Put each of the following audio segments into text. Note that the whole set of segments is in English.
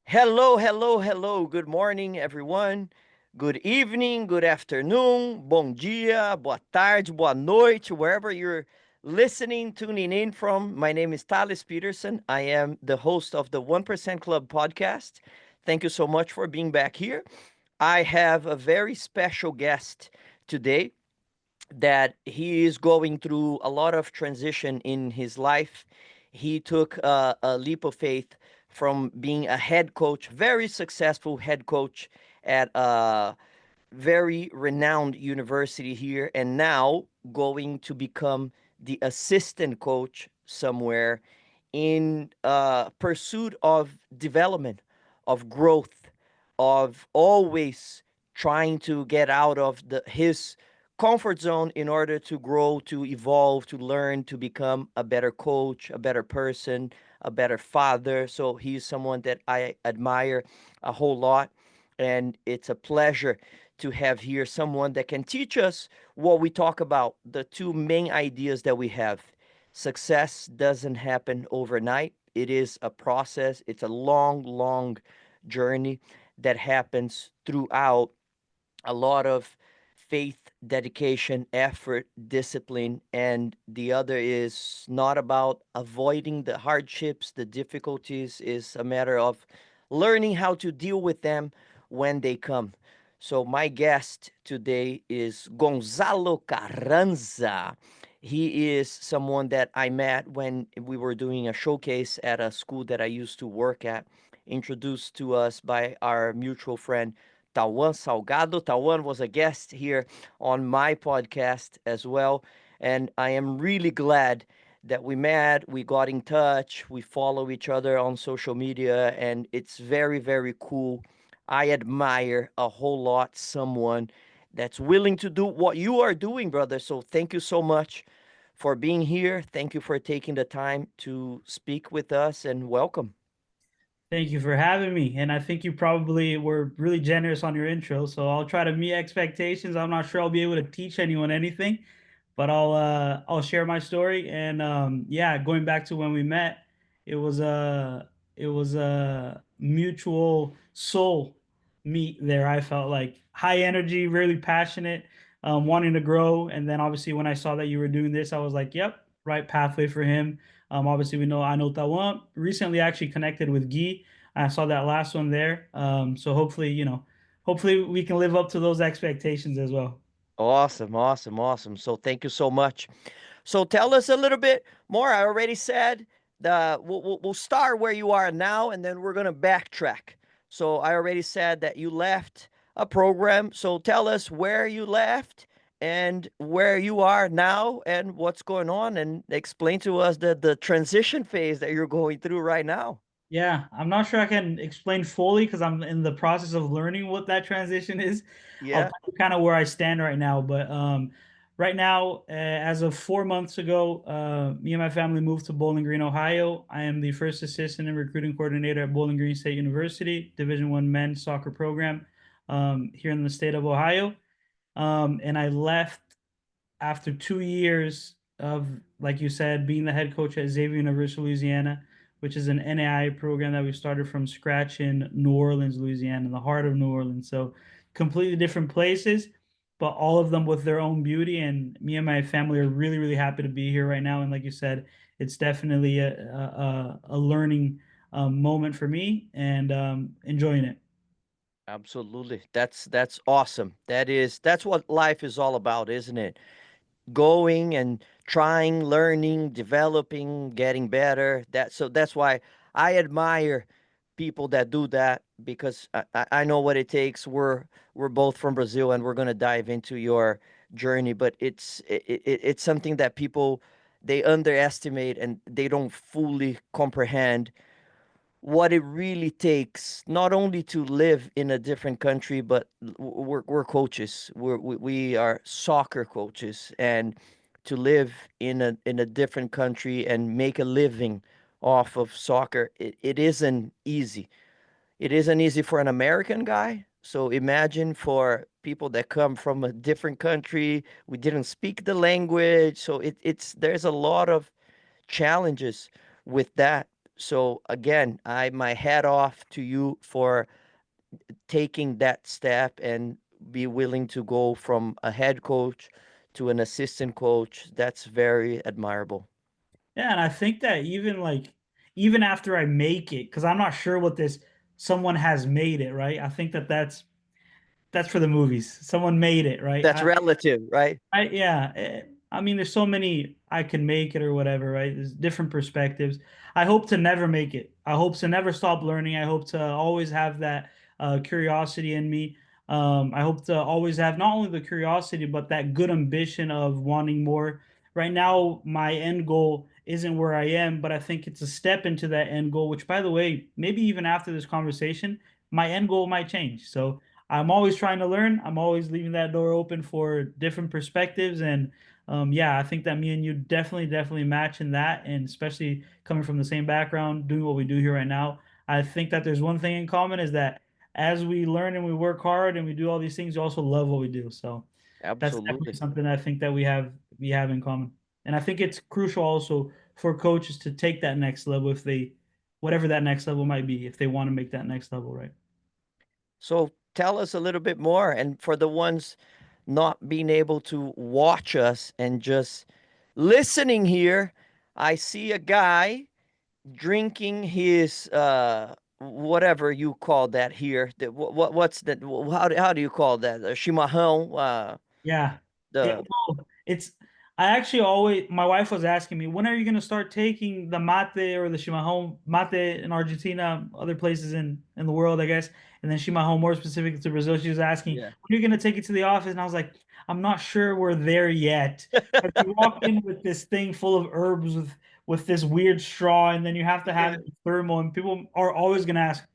Hello, hello, hello. Good morning, everyone. Good evening, good afternoon, bom dia, boa tarde, boa noite, wherever you're listening, tuning in from. My name is Thales Peterson. I am the host of the 1% Club podcast. Thank you so much for being back here. I have a very special guest today that he is going through a lot of transition in his life. He took a leap of faith from being a head coach, very successful head coach at a very renowned university here, and now going to become the assistant coach somewhere in pursuit of development, of growth, of always trying to get out of his comfort zone in order to grow, to evolve, to learn, to become a better coach, a better person, a better father. So he's someone that I admire a whole lot. And it's a pleasure to have here someone that can teach us what we talk about, the two main ideas that we have. Success doesn't happen overnight. It is a process. It's a long, long journey that happens throughout a lot of faith, dedication, effort, discipline, and the other is not about avoiding the hardships, the difficulties, is a matter of learning how to deal with them when they come. So my guest today is Gonzalo Carranza. He is someone that I met when we were doing a showcase at a school that I used to work at, introduced to us by our mutual friend Tawan Salgado. Tawan was a guest here on my podcast as well. And I am really glad that we met, we got in touch, we follow each other on social media, and it's very, very cool. I admire a whole lot someone that's willing to do what you are doing, brother. So thank you so much for being here. Thank you for taking the time to speak with us and welcome. Thank you for having me. And I think you probably were really generous on your intro. So I'll try to meet expectations. I'm not sure I'll be able to teach anyone anything, but I'll share my story. And yeah, going back to when we met, it was a it was a mutual soul meet there. I felt like high energy, really passionate, wanting to grow. And then obviously when I saw that you were doing this, I was like, yep, right pathway for him. Obviously I know Tawan recently actually connected with Guy. I saw that last one there. So hopefully, hopefully we can live up to those expectations as well. Awesome, awesome, awesome. So thank you so much. So tell us a little bit more. I already said we'll start where you are now, and then we're gonna backtrack. So I already said that you left a program. So tell us where you left and where you are now, and what's going on, and explain to us the transition phase that you're going through right now. Yeah, I'm not sure I can explain fully because I'm in the process of learning what that transition is. I'll Yeah. tell you kind of where I stand right now, but right now, as of 4 months ago, me and my family moved to Bowling Green, Ohio. I am the first assistant and recruiting coordinator at Bowling Green State University, Division One men's soccer program here in the state of Ohio. And I left after 2 years of, like you said, being the head coach at Xavier University of Louisiana, which is an NAI program that we started from scratch in New Orleans, Louisiana, in the heart of New Orleans. So completely different places, but all of them with their own beauty. And me and my family are really, really happy to be here right now. And like you said, it's definitely a learning moment for me and enjoying it. Absolutely. That's awesome. That's what life is all about, isn't it? Going and trying, learning, developing, getting better. That's why I admire people that do that because I know what it takes. We're both from Brazil and we're gonna dive into your journey, but it's something that people they underestimate and they don't fully comprehend what it really takes not only to live in a different country but we're coaches we are soccer coaches and to live in a different country and make a living off of soccer it isn't easy. It isn't easy for an American guy, so imagine for people that come from a different country. We didn't speak the language, so it's there's a lot of challenges with that. So again, I my hat off to you for taking that step and be willing to go from a head coach to an assistant coach. That's very admirable. Yeah, and I think that even after I make it, because I'm not sure what this someone has made it, right? I think that that's for the movies. Someone made it, right? That's relative, right? Yeah. I mean, there's so many I can make it or whatever, right? There's different perspectives. I hope to never make it. I hope to never stop learning. I hope to always have that curiosity in me. I hope to always have not only the curiosity, but that good ambition of wanting more. Right now, my end goal isn't where I am, but I think it's a step into that end goal, which, by the way, maybe even after this conversation, my end goal might change. So, I'm always trying to learn. I'm always leaving that door open for different perspectives. And yeah, I think that me and you definitely match in that. And especially coming from the same background, doing what we do here right now, I think that there's one thing in common is that as we learn and we work hard and we do all these things, we also love what we do. So that's definitely Absolutely. something I think that we have in common. And I think it's crucial also for coaches to take that next level if they whatever that next level might be, if they want to make that next level, right? So tell us a little bit more. And for the ones not being able to watch us and just listening here, I see a guy drinking his whatever you call that here. What's that? How do you call that? Chimarrão. Yeah. The Well, it's I actually always my wife was asking me, when are you gonna start taking the mate or the chimarrón mate in Argentina, other places in the world, I guess, and then chimarrón more specific to Brazil. She was asking, Yeah. when are you gonna take it to the office? And I was like, I'm not sure we're there yet. But you walk in with this thing full of herbs with this weird straw, and then you have to have Yeah. it thermal, and people are always gonna ask,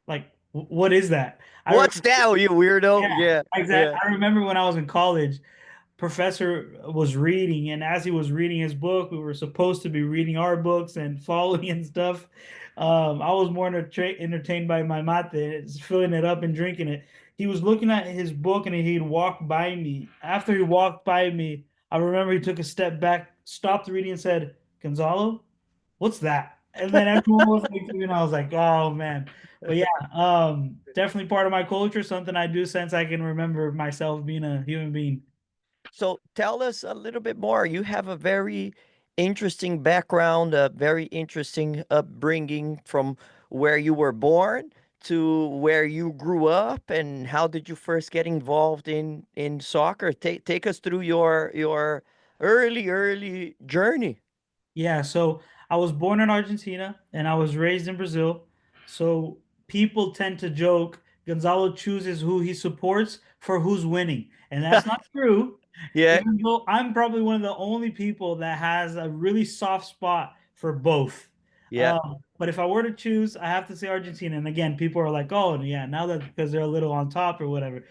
like, what is that? I What's that, you weirdo? yeah, Yeah. exactly. Yeah. I remember when I was in college, professor was reading, and as he was reading his book, we were supposed to be reading our books and following and stuff. I was more entertained by my mate, filling it up and drinking it. He was looking at his book and he'd walk by me. After he walked by me, I remember he took a step back, stopped reading, and said, Gonzalo, what's that? And then everyone was like, and I was like, oh man. But yeah, definitely part of my culture, something I do since I can remember myself being a human being. So tell us a little bit more. You have a very interesting background, a very interesting upbringing from where you were born to where you grew up, and how did you first get involved in soccer? Take us through your early journey. Yeah, so I was born in Argentina and I was raised in Brazil. So people tend to joke Gonzalo chooses who he supports for who's winning. And that's not true, Yeah, even though I'm probably one of the only people that has a really soft spot for both. yeah, But if I were to choose, I have to say Argentina. And again, people are like, oh, yeah, now that because they're a little on top or whatever.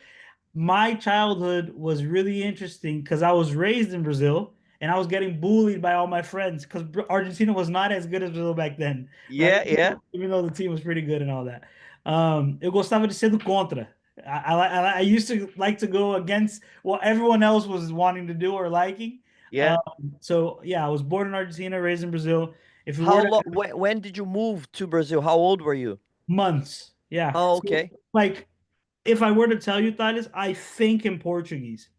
My childhood was really interesting because I was raised in Brazil and I was getting bullied by all my friends because Argentina was not as good as Brazil back then, right? yeah, yeah, Even though the team was pretty good and all that. Eu gostava de ser do contra. I used to like to go against what everyone else was wanting to do or liking. yeah. So yeah, I was born in Argentina, raised in Brazil. If we How were to long? When did you move to Brazil? How old were you? months, yeah. Oh, So okay. like if I were to tell you, Thales, I think in Portuguese.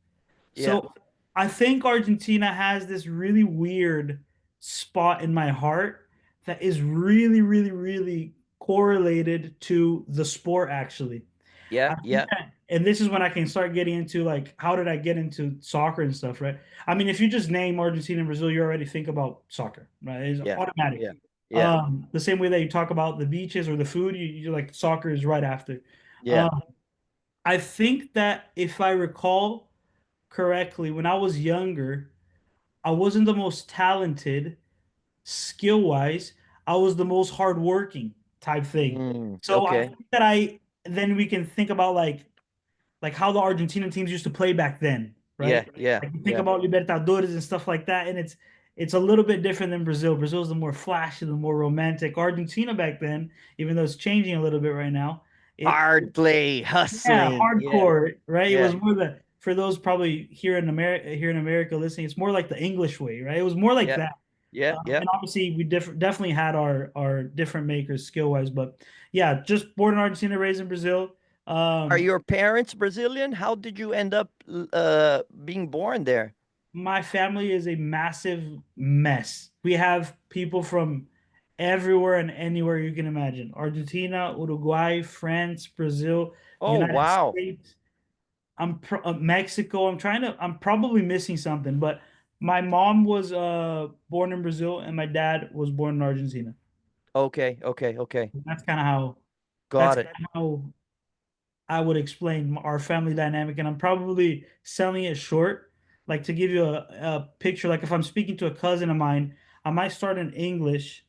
Yeah, So I think Argentina has this really weird spot in my heart that is really correlated to the sport, actually. yeah, I think yeah, that, and this is when I can start getting into like, how did I get into soccer and stuff, right? I mean, if you just name Argentina and Brazil, you already think about soccer, right? It's yeah, automatic. yeah, yeah, The same way that you talk about the beaches or the food, you're like soccer is right after. yeah, Um, I think that if I recall correctly, when I was younger, I wasn't the most talented skill wise. I was the most hardworking type thing. So I okay. think that then we can think about like how the Argentinian teams used to play back then, Yeah, right? yeah, Like you think yeah, about Libertadores and stuff like that, and it's a little bit different than Brazil. Brazil's the more flashy, the more romantic. Argentina back then, even though it's changing a little bit right now, it hard play, yeah, hustling. Yeah, hardcore, right? It yeah, was more the for those probably here in America listening, it's more like the English way, right? It was more like yeah, that. Yeah, yeah. And obviously, we definitely had our different makers skill wise, but yeah, just born in Argentina, raised in Brazil. Are Um, your parents Brazilian? How did you end up being born there? my family is a massive mess. We have people from everywhere and anywhere you can imagine: Argentina, Uruguay, France, Brazil, Oh, United wow. States. Mexico. I'm probably missing something, but my mom was born in Brazil and my dad was born in Argentina. Okay, okay, okay. That's kind of how that's Got it. kind of how I would explain our family dynamic, and I'm probably selling it short. Like to give you a picture, like if I'm speaking to a cousin of mine, I might start in English,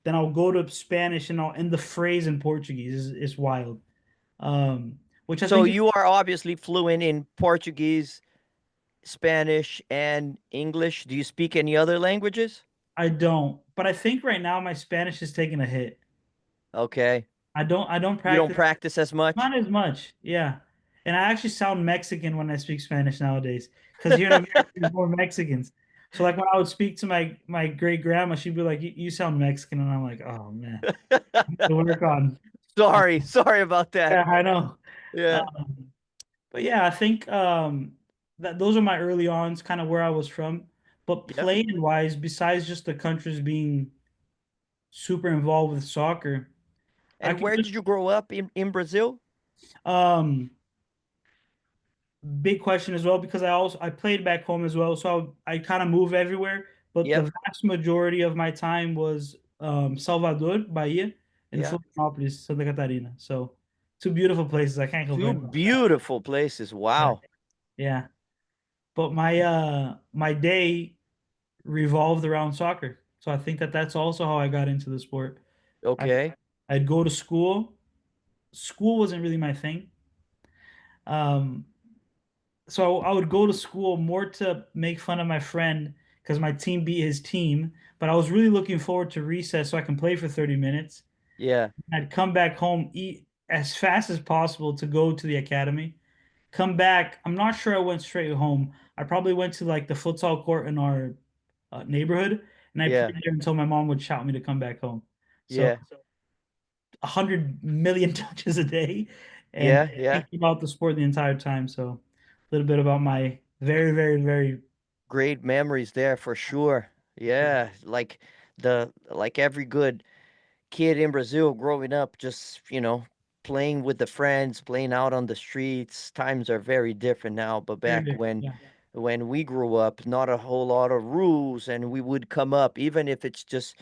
then I'll go to Spanish, and I'll end the phrase in Portuguese. It's wild. Which I So think is, you are obviously fluent in Portuguese, Spanish, and English. Do you speak any other languages? I don't, but I think right now my Spanish is taking a hit. Okay. I don't You don't practice practice as much? not as much. Yeah. And I actually sound Mexican when I speak Spanish nowadays because here in America there's more Mexicans. So like when I would speak to my great grandma, she'd be like, You sound Mexican," and I'm like, "Oh man, to work on Sorry about that. yeah, I know." Yeah. Um, but yeah, I think that those are my early ons, kind of where I was from. But Yeah. playing wise, besides just the countries being super involved with soccer, I And can where just did you grow up in Brazil? um big question as well because I played back home as well, so I kind of move everywhere. But the Yep. vast majority of my time was Salvador, Bahia, and Yeah. Florianópolis, Santa Catarina. So two beautiful places. I can't Two complain about that. beautiful places. Yeah, Wow. yeah. But my day revolved around soccer, so I think that that's also how I got into the sport. I Okay. I'd go to school. School wasn't really my thing. Um, so I would go to school more to make fun of my friend because my team beat his team. But I was really looking forward to recess so I can play for 30 minutes. Yeah. I'd come back home, eat as fast as possible to go to the academy. Come back. I'm not sure I went straight home. I probably went to like the futsal court in our neighborhood, and I Yeah. played there until my mom would shout me to come back home. So Yeah. 100 million touches a day and Yeah. Yeah. thinking about the sport the entire time. So a little bit about my very, very, very Great memories there for sure. Yeah. Like every good kid in Brazil growing up, just, playing with the friends, playing out on the streets. Times are very different now, but very back different. Yeah. when we grew up, not a whole lot of rules, and we would come up, even if it's just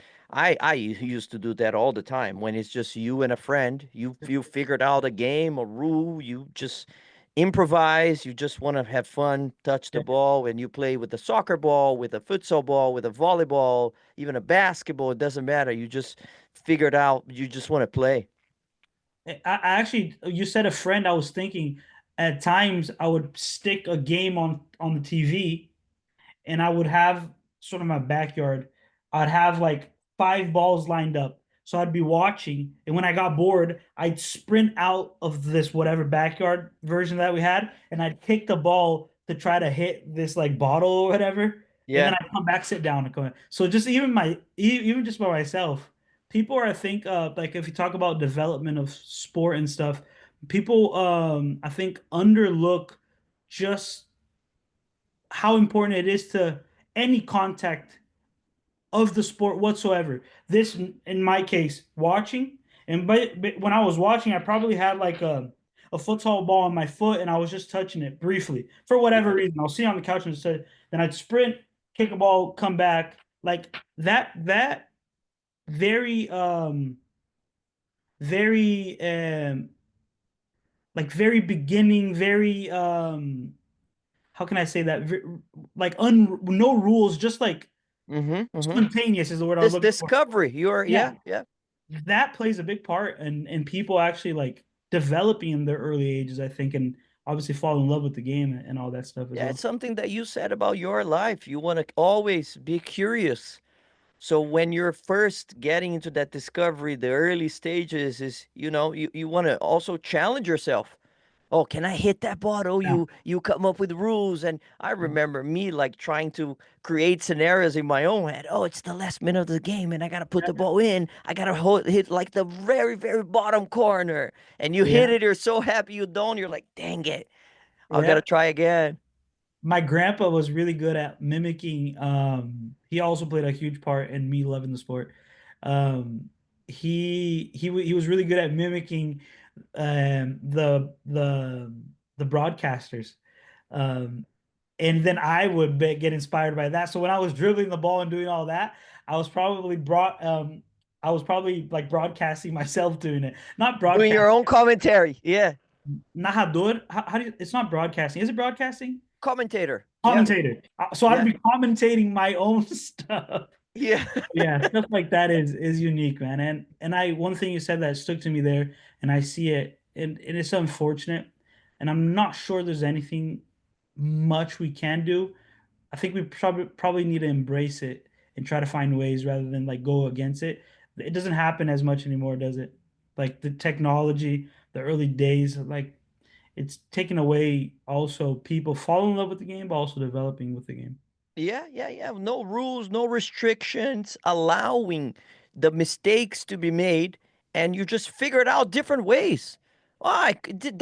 used to do that all the time. When it's just you and a friend, you figured out a game, a rule, you just improvise, you just want to have fun, touch the Yeah. ball, and you play with a soccer ball, with a futsal ball, with a volleyball, even a basketball, it doesn't matter. You just figured out you just want to play. I actually, you said a friend. I was thinking at times I would stick a game on the TV and I would have sort of my backyard. I'd have like five balls lined up. So I'd be watching, and when I got bored, I'd sprint out of this whatever backyard version that we had, and I'd kick the ball to try to hit this like bottle or whatever, and then Yeah. I'd come back, sit down, and come. So just even just by myself, people are I think like if you talk about development of sport and stuff, people I think underlook just how important it is to any contact of the sport whatsoever. This, in my case, watching, and but when I was watching, I probably had like a futsal ball on my foot, and I was just touching it briefly for whatever Yeah. reason. I'll sit on the couch and say, then I'd sprint, kick a ball, come back, like that very very like very beginning, very how can I say that? Like no rules, just like Mm-hmm. Mm-hmm. spontaneous is the word I was This looking for. discovery, you're Yeah, yeah, yeah. that plays a big part in people actually like developing in their early ages, I think, and obviously fall in love with the game and all that stuff as Yeah, it's well. something that you said about your life. You want to always be curious. So when you're first getting into that discovery, the early stages is, you want to also challenge yourself. oh, can I hit that bottle? Yeah. You come up with rules. And I remember me like trying to create scenarios in my own head. Oh, it's the last minute of the game and I gotta put the ball in. I gotta hit like the very, very bottom corner. And you Yeah. hit it, you're so happy you don't. You're like, dang it, I gotta Yeah. try again. My grandpa was really good at mimicking. He also played a huge part in me loving the sport. Um, he was really good at mimicking the broadcasters. Um, and then I would get inspired by that. So when I was dribbling the ball and doing all that, I was probably brought I was probably like broadcasting myself doing it. Not Doing broadcast your own commentary. Yeah. narrador. How do you, it's not broadcasting. Is it broadcasting? Commentator. Yeah. Commentator. So I'd Yeah. be commentating my own stuff. Yeah. Yeah, stuff like that is unique, man. And I one thing you said that stuck to me there, and I see it, and it's unfortunate, and I'm not sure there's anything much we can do. I think we probably need to embrace it and try to find ways rather than like go against it. It doesn't happen as much anymore, does it? Like the technology, the early days, like it's taken away also people fall in love with the game, but also developing with the game. Yeah, yeah, yeah. No rules, no restrictions, allowing the mistakes to be made, and you just figure it out different ways. Oh,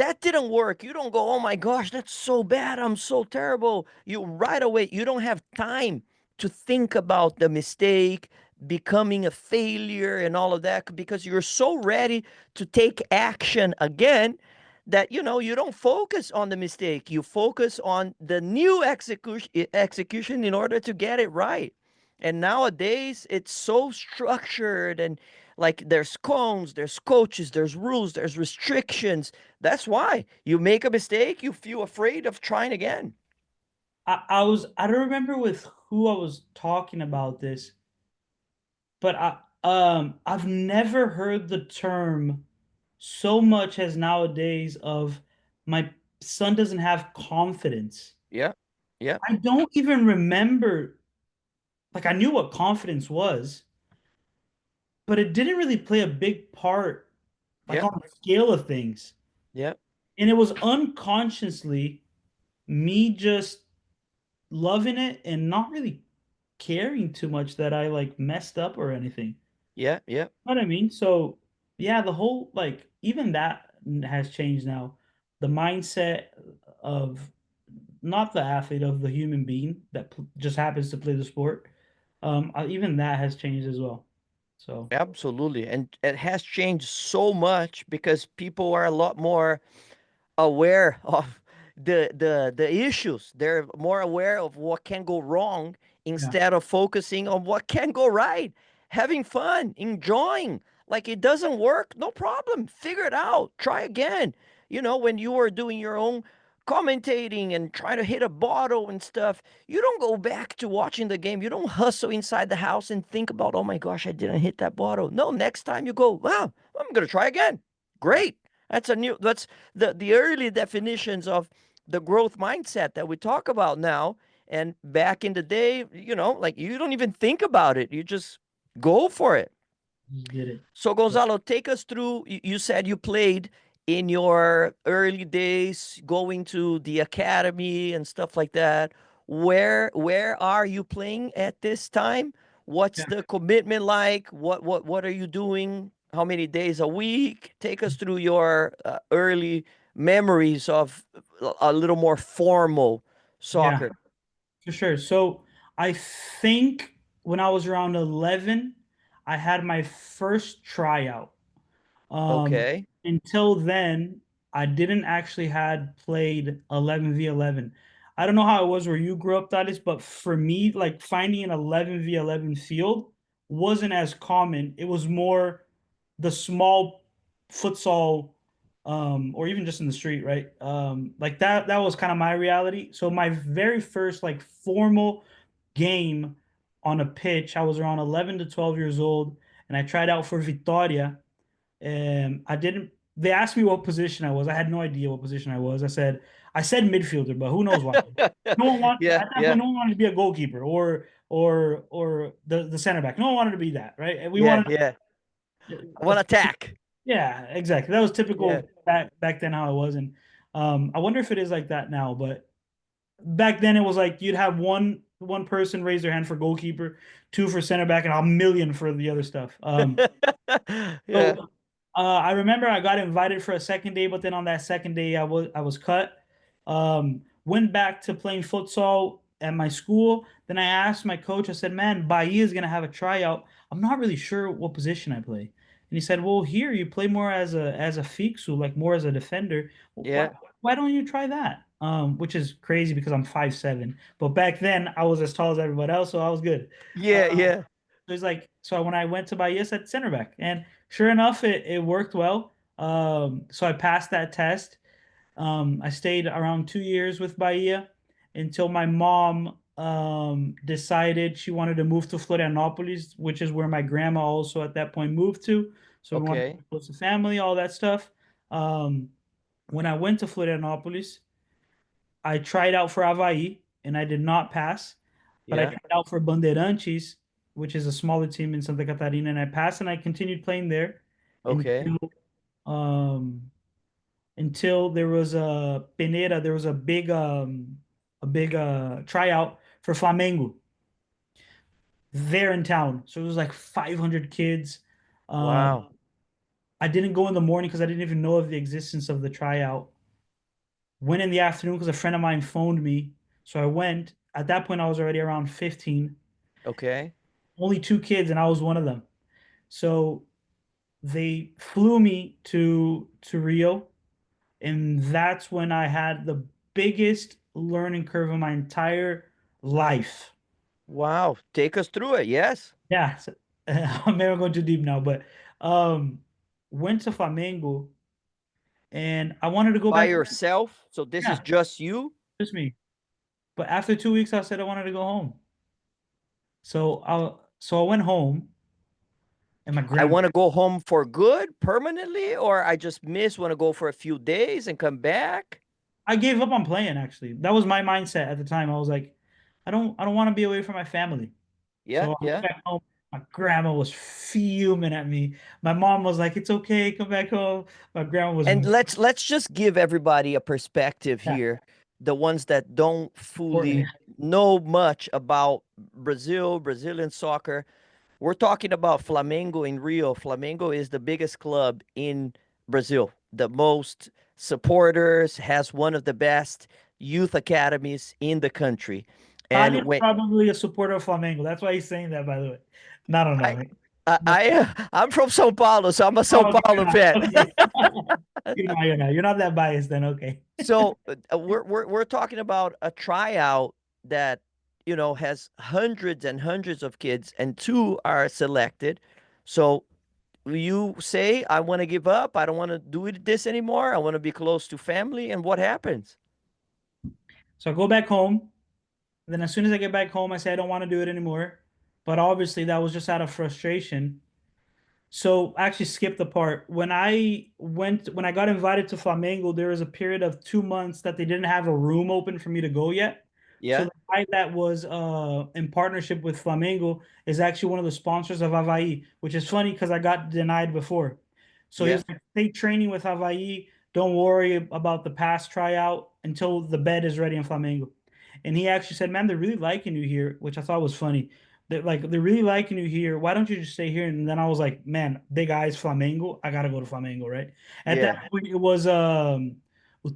that didn't work. You don't go, oh my gosh, that's so bad. I'm so terrible. You right away, you don't have time to think about the mistake, becoming a failure, and all of that because you're so ready to take action again that you don't focus on the mistake, you focus on the new execution in order to get it right. And nowadays it's so structured, and like there's cones, there's coaches, there's rules, there's restrictions. That's why you make a mistake, you feel afraid of trying again. I don't remember with who I was talking about this, but I've never heard the term so much as nowadays of my son doesn't have confidence. Yeah, yeah, I don't even remember, like I knew what confidence was, but it didn't really play a big part like yeah, on the scale of things. yeah, And it was unconsciously me just loving it and not really caring too much that I like messed up or anything. yeah, yeah. Know what I mean? So yeah, the whole like even that has changed now. The mindset of not the athlete of the human being that just happens to play the sport. Even that has changed as well. So Absolutely. And it has changed so much because people are a lot more aware of the issues. They're more aware of what can go wrong yeah, instead of focusing on what can go right. Having fun, enjoying. Like it doesn't work, no problem. Figure it out. Try again. When you are doing your own commentating and trying to hit a bottle and stuff, you don't go back to watching the game. You don't hustle inside the house and think about, oh my gosh, I didn't hit that bottle. No, next time you go, wow, I'm gonna try again. Great. That's the early definitions of the growth mindset that we talk about now. And back in the day, like you don't even think about it. You just go for it. just did it. So Gonzalo, take us through. You said you played in your early days, going to the academy and stuff like that. Where are you playing at this time? What's Yeah. the commitment like? What are you doing? How many days a week? Take us through your early memories of a little more formal Yeah, soccer. for sure. So I think when I was around 11, I had my first tryout. Okay. Until then, I didn't actually had played 11v11. I don't know how it was where you grew up, that is, but for me, like finding an 11v11 field wasn't as common. It was more the small futsal, or even just in the street, right? Like that was kind of my reality. So my very first like formal game on a pitch, I was around 11 to 12 years old, and I tried out for Vitoria. I didn't. They asked me what position I was. I had no idea what position I was. I said midfielder, but who knows why? No one want Yeah, at that yeah, point. No one wanted to be a goalkeeper or the center back. No one wanted to be that, right? And we yeah, wanted, yeah. I of want to attack. yeah, exactly. That was Yeah. typical back then how I was, and I wonder if it is like that now, but back then it was like you'd have one person raise their hand for goalkeeper, two for center back, and a million for the other stuff. Yeah. So I remember I got invited for a second day, but then on that second day I was cut. Went back to playing futsal at my school. Then I asked my coach. I said, "Man, Bahia is gonna have a tryout. I'm not really sure what position I play." And he said, "Well, here you play more as a fixu, like more as a defender. Why Yeah. why don't you try that?" Which is crazy because I'm 5'7", but back then I was as tall as everybody else, so I was good. Yeah. Yeah. There's like so when I went to Bahia, I said center back, and sure enough, it worked well. So I passed that test. I stayed around 2 years with Bahia until my mom decided she wanted to move to Florianopolis, which is where my grandma also at that point moved to. So we wanted to Okay. be close to family, all that stuff. Um, when I went to Florianopolis, I tried out for Havaí and I did not pass, but I Yeah. tried out for Bandeirantes, which is a smaller team in Santa Catarina, and I passed and I continued playing there Okay. until um until there was a Peneira, there was a big tryout for Flamengo there in town. So it was like 500 kids. Wow. I didn't go in the morning because I didn't even know of the existence of the tryout. Went in the afternoon because a friend of mine phoned me. So I went. At that point, I was already around 15. Okay. Only two kids, and I was one of them. So they flew me to Rio, and that's when I had the biggest learning curve of my entire life. Wow. Take us through it. Yes. Yeah, so, I'm never going too deep now, but um, went to Flamengo, and I wanted to go By back. yourself. So this is Yeah, just you. just me. But after 2 weeks, I said I wanted to go home. So I went home, and my I grandma. want to go home for good permanently, or I just miss want to go for a few days and come back. I gave up on playing. Actually, that was my mindset at the time. I was like, I don't want to be away from my family. Yeah. So I went Yeah. back home. My grandma was fuming at me. My mom was like, "It's okay, come back home." My grandma was And let's just give everybody a perspective yeah, here, the ones that don't important. fully know much about Brazilian soccer. We're talking about Flamengo in Rio. Flamengo is the biggest club in Brazil, the most supporters, has one of the best youth academies in the country. And Talia's when probably a supporter of Flamengo. That's why he's saying that, by the way. No, I don't know. I Right? I, But I I'm from São Paulo, so I'm a São oh, okay, Paulo fan. okay. You're not that biased then. Okay. So we're talking about a tryout that has hundreds and hundreds of kids, and two are selected. So you say, I want to give up. I don't want to do this anymore. I want to be close to family. And what happens? So I go back home. Then as soon as I get back home, I say I don't want to do it anymore. But obviously that was just out of frustration. So I actually skipped the part. When I got invited to Flamengo, there was a period of 2 months that they didn't have a room open for me to go yet. So Yeah, the guy that was in partnership with Flamengo is actually one of the sponsors of Havaí, which is funny because I got denied before. So he yeah, was like, "Stay training with Havaí. Don't worry about the past tryout until the bed is ready in Flamengo." And he actually said, "Man, they're really liking you here," which I thought was funny. They're really liking you here. Why don't you just stay here? And then I was like, man, big eyes Flamengo. I gotta go to Flamengo, right? At yeah. that point, it was o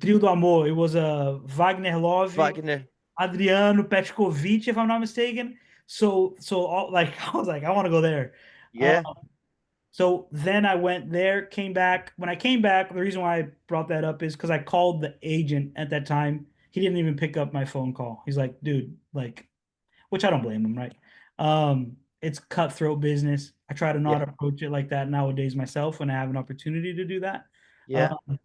trio do amor. It was Wagner Love, Wagner. Adriano Petkovic, if I'm not mistaken. So all, like I was like, I want to go there. Uh, Yeah, so then I went there, came back. When I came back, the reason why I brought that up is because I called the agent at that time. He didn't even pick up my phone call. He's like, dude, like which I don't blame him, right? It's cutthroat business. I try to yeah, not approach it like that nowadays myself when I have an opportunity to do that. yeah, Um,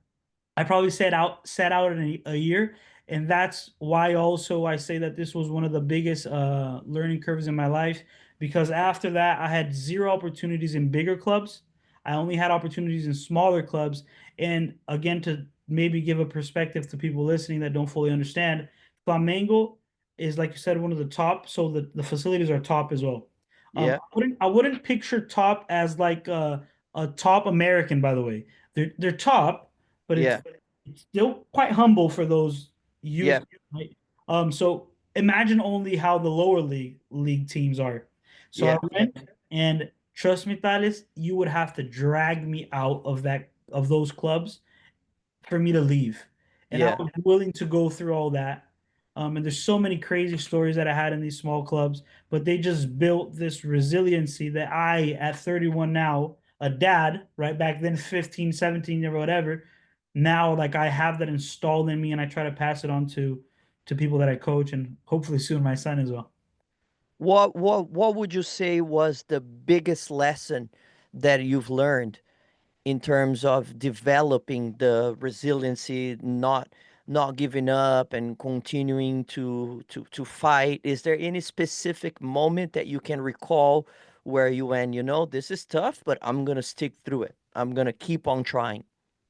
I probably set out in a year, and that's why also I say that this was one of the biggest learning curves in my life because after that I had zero opportunities in bigger clubs. I only had opportunities in smaller clubs, and again to maybe give a perspective to people listening that don't fully understand, Flamengo is like you said one of the top, so the facilities are top as well. yeah, I wouldn't picture top as like a top American, by the way. They're top, but it's yeah. still quite humble for those Yeah. youth, right? So imagine only how the lower league teams are. So I Yeah. Yeah. went, and trust me, Thales, you would have to drag me out of those clubs for me to leave. And I Yeah. was willing to go through all that. And there's so many crazy stories that I had in these small clubs, but they just built this resiliency that I, at 31 now, a dad, right back then, 15, 17 year whatever, now like I have that installed in me and I try to pass it on to people that I coach and hopefully soon my son as well. What would you say was the biggest lesson that you've learned in terms of developing the resiliency, not giving up and continuing to fight? Is there any specific moment that you can recall where you went, this is tough, but I'm gonna stick through it. I'm gonna keep on trying.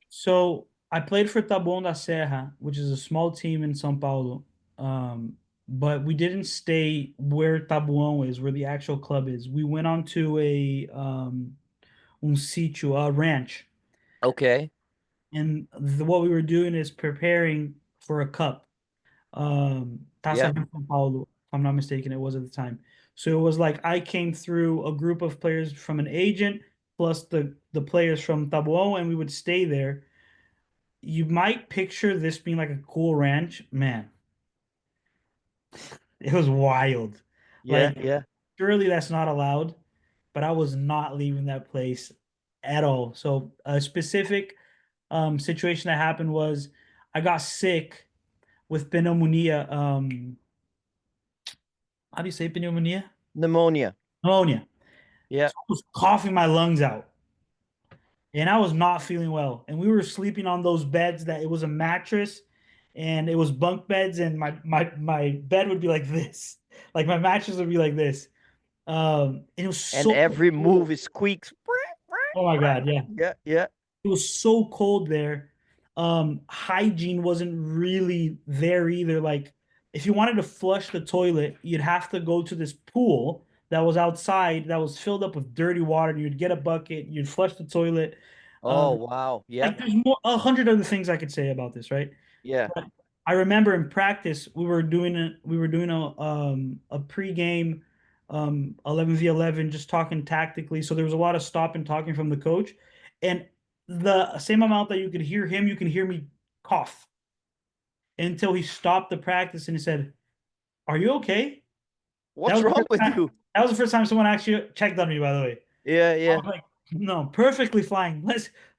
So I played for Taboão da Serra, which is a small team in São Paulo. But we didn't stay where Taboão is, where the actual club is. We went on to sítio, a ranch, Okay. and what we were doing is preparing for a cup. Taça Yeah. Rio São Paulo, if I'm not mistaken, it was at the time. So it was like I came through a group of players from an agent plus the players from Taboão, and we would stay there. You might picture this being like a cool ranch. Man, it was wild. Yeah. Like, Yeah. surely that's not allowed, but I was not leaving that place at all. So a specific situation that happened was I got sick with pneumonia. How do you say pneumonia? Pneumonia. Pneumonia. Yeah. So I was coughing my lungs out. And I was not feeling well. And we were sleeping on those beds that it was a mattress and it was bunk beds, and my bed would be like this. Like my mattress would be like this. And it was And so every move cold. is squeaks. Oh my God, yeah. Yeah. Yeah. It was so cold there. Hygiene wasn't really there either. Like if you wanted to flush the toilet, you'd have to go to this pool that was outside that was filled up with dirty water. And you'd get a bucket, you'd flush the toilet. Oh, Um, wow. like Yep. there's more 100 other things I could say about this, right? Yeah. But I remember in practice we were doing a pregame 11v11, just talking tactically. So there was a lot of stop and talking from the coach, and the same amount that you could hear him, you can hear me cough until he stopped the practice and he said, "Are you okay?" That What's was the wrong first with time, you? that was the first time someone actually checked on me, by the way. Yeah. I Yeah. was like, "No, perfectly fine.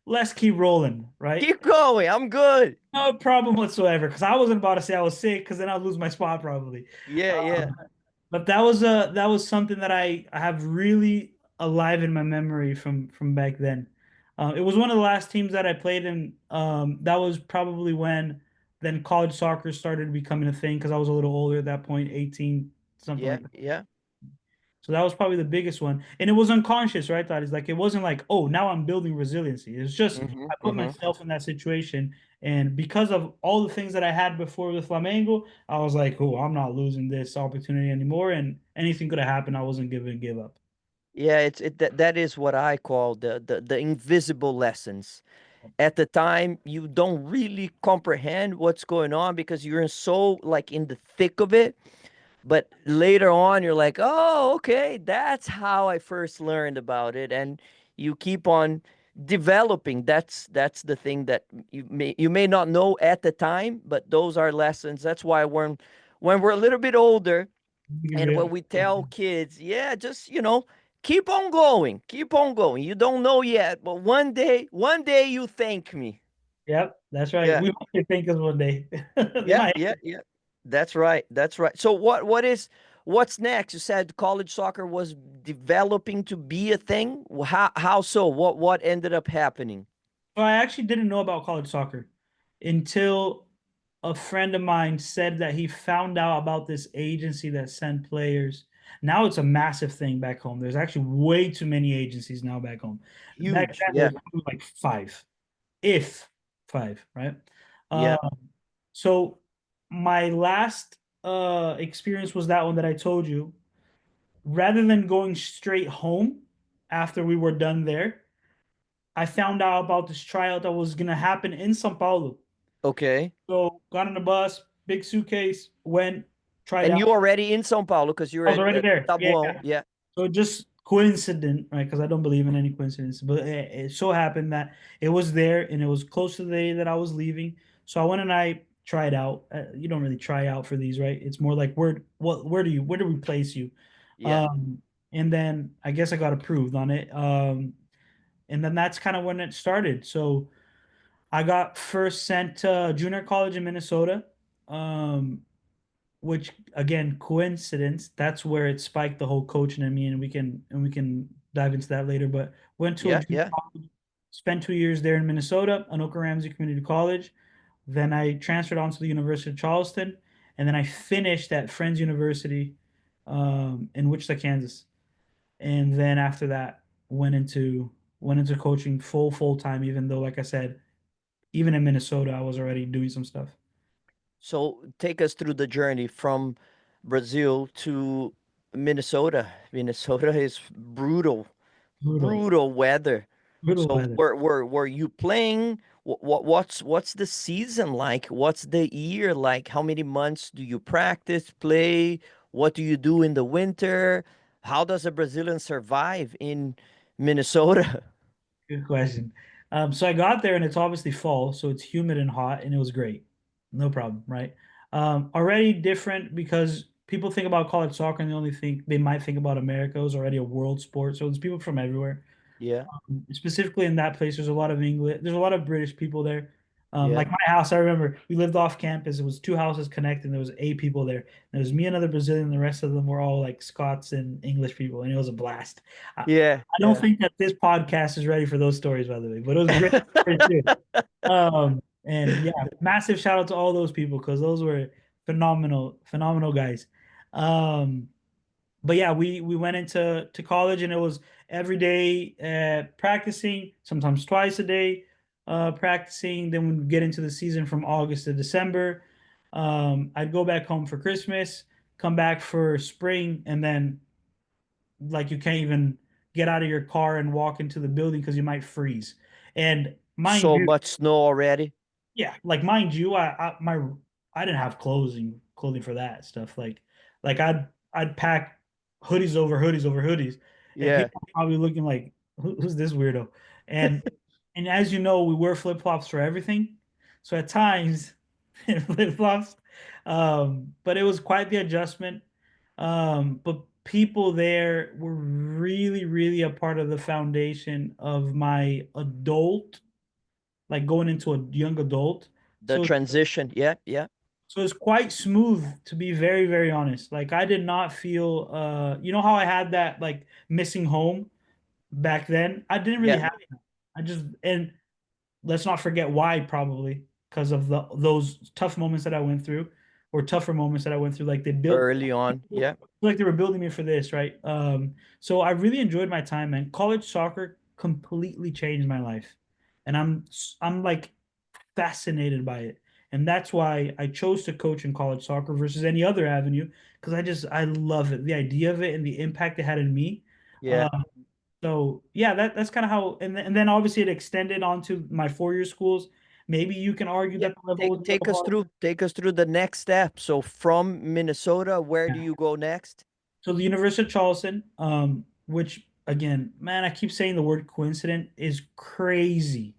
Let's keep rolling, right?" Keep going. I'm good. No problem whatsoever. Because I wasn't about to say I was sick, because then I'd lose my spot probably. Yeah. Yeah. Um, but that was something that I have really alive in my memory from back then. It was one of the last teams that I played in. That was probably when then college soccer started becoming a thing, because I was a little older at that point, 18, something Yeah. like that. Yeah. So that was probably the biggest one. And it was unconscious, right? That is like it wasn't like, oh, now I'm building resiliency. It's just Mm-hmm. I put Mm-hmm. myself in that situation. And because of all the things that I had before with Flamengo, I was like, oh, I'm not losing this opportunity anymore. And anything could have happened. I wasn't giving give up. Yeah. That is what I call the invisible lessons. At the time, you don't really comprehend what's going on because you're so like in the thick of it. But later on, you're like, oh, okay, that's how I first learned about it, and you keep on developing. That's the thing that you may not know at the time, but those are lessons. That's why when we're a little bit older, You can and real when we tell kids, yeah, just keep on going, keep on going. You don't know yet, but one day you thank me. Yep, that's right. Yeah. We hope they think us one day. They Yeah, might. yeah, yeah. That's right. That's right. So what's next? You said college soccer was developing to be a thing. How so? What ended up happening? So I actually didn't know about college soccer until a friend of mine said that he found out about this agency that sent players. Now it's a massive thing back home. There's actually way too many agencies now back home. Back Huge. then there Yeah. was only like five, if five, right? Uh, Yeah. so my last experience was that one that I told you. Rather than going straight home after we were done there, I found out about this tryout that was gonna happen in São Paulo. Okay. So got on the bus, big suitcase, went, tried And out. you already in São Paulo because you're I was already at there. Yeah, Tabuão. yeah. Yeah. So just coincident, right? Because I don't believe in any coincidence, but it so happened that it was there and it was close to the day that I was leaving. So I went and I tried out. You don't really try out for these, right? It's more like where do we place you? Yeah. Um, and then I guess I got approved on it. And then that's kind of when it started. So I got first sent to junior college in Minnesota. Um, which again coincidence, that's where it spiked the whole coaching in me, and we can dive into that later. But went to a Yeah. junior Yeah. college, spent 2 years there in Minnesota, Anoka Ramsey Community College. Then I transferred on to the University of Charleston, and then I finished at Friends University in Wichita, Kansas. And then after that went into coaching full time, even though, like I said, even in Minnesota I was already doing some stuff. So take us through the journey from Brazil to Minnesota. Minnesota is brutal, Brutal, brutal weather. brutal So weather. were you playing? What's the season like? What's the year like? How many months do you practice, play? What do you do in the winter? How does a Brazilian survive in Minnesota? Good question. So I got there and it's obviously fall, so it's humid and hot, and it was great. No problem, right? Already different because people think about college soccer and they might think about America. It was already a world sport, so there's people from everywhere. Yeah, Specifically in that place, there's a lot of English, there's a lot of British people there. yeah, Like my house, I remember we lived off campus. It was two houses connected. And there was 8 people there. There was me, another Brazilian. The rest of them were all like Scots and English people, and it was a blast. yeah, I don't yeah. think that this podcast is ready for those stories, by the way, but it was great stories too. And yeah, massive shout out to all those people because those were phenomenal, phenomenal guys. Um, but yeah, we went into college and it was every day practicing, sometimes twice a day practicing. Then we'd get into the season from August to December. I'd go back home for Christmas, come back for spring, and then like you can't even get out of your car and walk into the building because you might freeze. And mind So you, much snow already. yeah, like mind you, I didn't have clothing for that stuff. Like I'd pack hoodies over hoodies over hoodies, and Yeah. people are probably looking like who's this weirdo? And and as you know, we wear flip flops for everything, so at times flip flops. But it was quite the adjustment. But people there were really a part of the foundation of my adult, like going into a young adult. The So transition. Yeah, yeah, so it's quite smooth, to be very honest. Like I did not feel you know how I had that like missing home back then? I didn't really yeah. have that. I just, and let's not forget why, probably because of those tough moments that I went through, or tougher moments that I went through. Like they built, Early on. Yeah, like they were building me for this, right? So I really enjoyed my time, man. College soccer completely changed my life, and I'm like fascinated by it. And that's why I chose to coach in college soccer versus any other avenue, because I love it, the idea of it and the impact it had in me. yeah. Uh, so yeah, that's kind of how, and then obviously it extended onto my 4 year schools. Maybe you can argue Yeah. that the level was Take a take little us harder. through. Take us through the next step. So from Minnesota, where Yeah. do you go next? So the University of Charleston, which again, man, I keep saying the word coincident is crazy.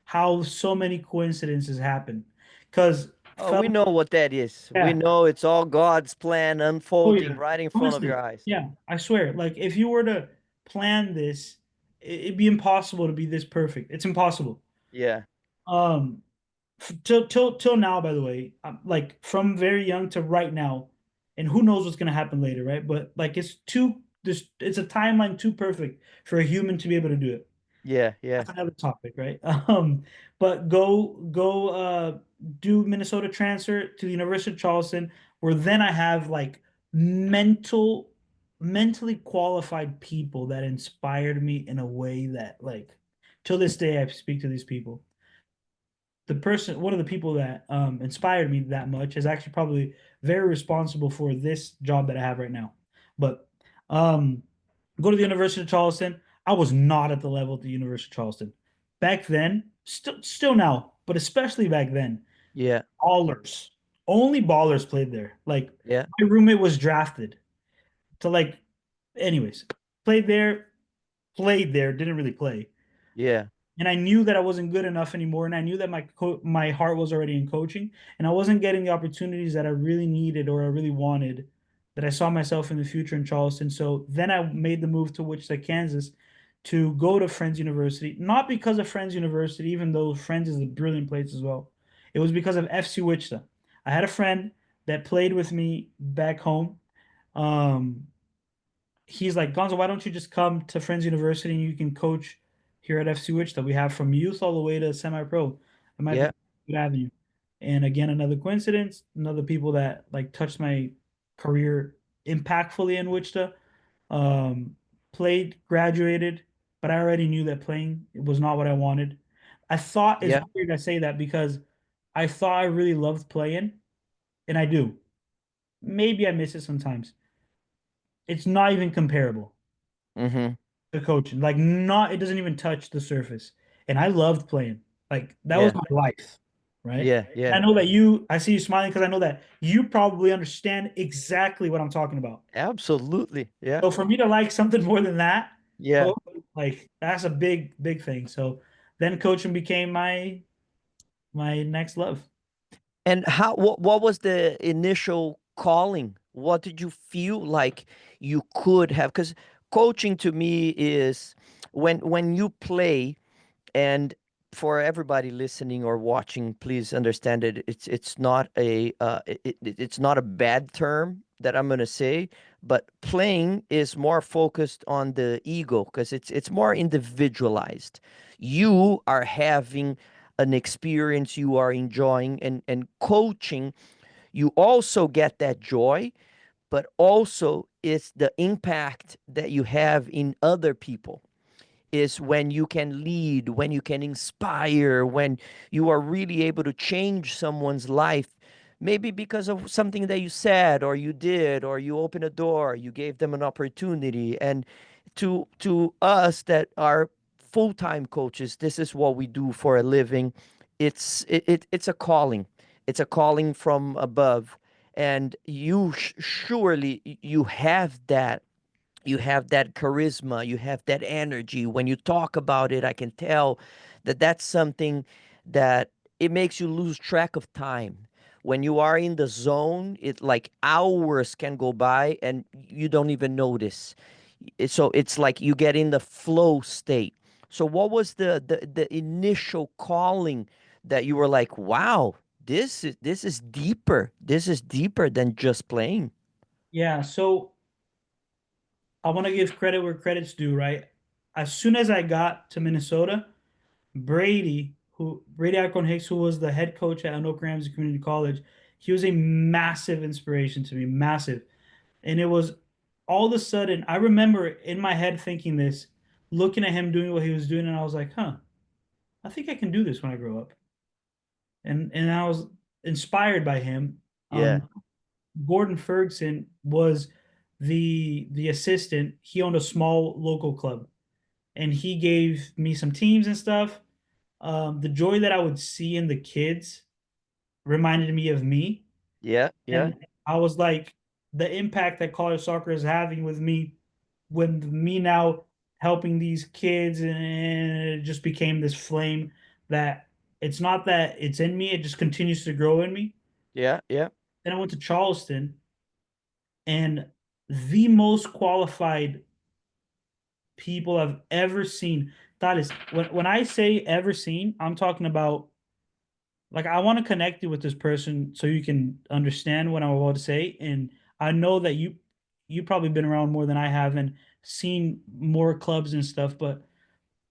How so many coincidences happen? Because Oh, we know what that is. We yeah, know it's all God's plan oh unfolding yeah, right in front of honestly, your eyes. yeah, I swear. Like if you were to plan this, it'd be impossible to be this perfect. It's impossible. Yeah, Um, till now, by the way, like from very young to right now, and who knows what's gonna happen later, right? But like it's a timeline too perfect for a human to be able to do it. yeah, yeah, That's another topic, right? But go do Minnesota transfer to the University of Charleston, where then I have like mentally qualified people that inspired me in a way that like till this day I speak to these people. One of the people that inspired me that much is actually probably very responsible for this job that I have right now. But um, go to the University of Charleston. I was not at the level at the University of Charleston back then. Still now, but especially back then. Yeah. Ballers. Only ballers played there. Like Yeah. my roommate was drafted to like, anyways, played there, didn't really play. Yeah. And I knew that I wasn't good enough anymore, and I knew that my heart was already in coaching, and I wasn't getting the opportunities that I really needed or I really wanted, that I saw myself in the future in Charleston. So then I made the move to Wichita, Kansas, to go to Friends University, not because of Friends University, even though Friends is a brilliant place as well. It was because of FC Wichita. I had a friend that played with me back home. Um, he's like, Gonzo, why don't you just come to Friends University and you can coach here at FC Wichita? We have from youth all the way to semi-pro. It might be Yeah. a good avenue. And again, another coincidence, another people that like touched my career impactfully in Wichita. Um, Played, graduated, but I already knew that playing was not what I wanted. I thought it's Yeah. weird I say that because I thought I really loved playing, and I do. Maybe I miss it sometimes. It's not even comparable Mm-hmm. to coaching. Like not, it doesn't even touch the surface. And I loved playing. Like that was Yeah. my life, right? Yeah. And Yeah. I know that I see you smiling because I know that you probably understand exactly what I'm talking about. Absolutely. Yeah. So for me to like something more than that, Yeah. coach, like that's a big, big thing. So then coaching became my next love. And what was the initial calling? What did you feel like you could have? Because coaching to me is when you play. And for everybody listening or watching, please understand it. It's not it's not a bad term that I'm gonna say, but playing is more focused on the ego because it's more individualized. You are having an experience you are enjoying, and coaching, you also get that joy, but also it's the impact that you have in other people is when you can lead, when you can inspire, when you are really able to change someone's life, maybe because of something that you said or you did, or you opened a door, you gave them an opportunity. And to us that are full-time coaches, this is what we do for a living. It's a calling. It's a calling from above. And you surely you have that, you have that charisma, you have that energy. When you talk about it, I can tell that that's something that it makes you lose track of time. When you are in the zone, it like hours can go by and you don't even notice. So it's like you get in the flow state. So what was the initial calling that you were like, wow, this is deeper. This is deeper than just playing. Yeah. So I want to give credit where credit's due, right? As soon as I got to Minnesota, Brady Alcorn Hicks, who was the head coach at Anoka Ramsey Community College, he was a massive inspiration to me, massive. And it was all of a sudden, I remember in my head thinking this, looking at him doing what he was doing, and I was like, huh, I think I can do this when I grow up. And I was inspired by him. Yeah. Gordon Ferguson was the assistant. He owned a small local club, and he gave me some teams and stuff. The joy that I would see in the kids reminded me of me. Yeah. Yeah. And I was like, the impact that college soccer is having with me, with me now helping these kids, and it just became this flame that it's not that it's in me, it just continues to grow in me. Yeah. Yeah. Then I went to Charleston, and the most qualified people I've ever seen. That is, when I say ever seen, I'm talking about like I want to connect you with this person so you can understand what I'm about to say. And I know that you probably been around more than I have and seen more clubs and stuff, but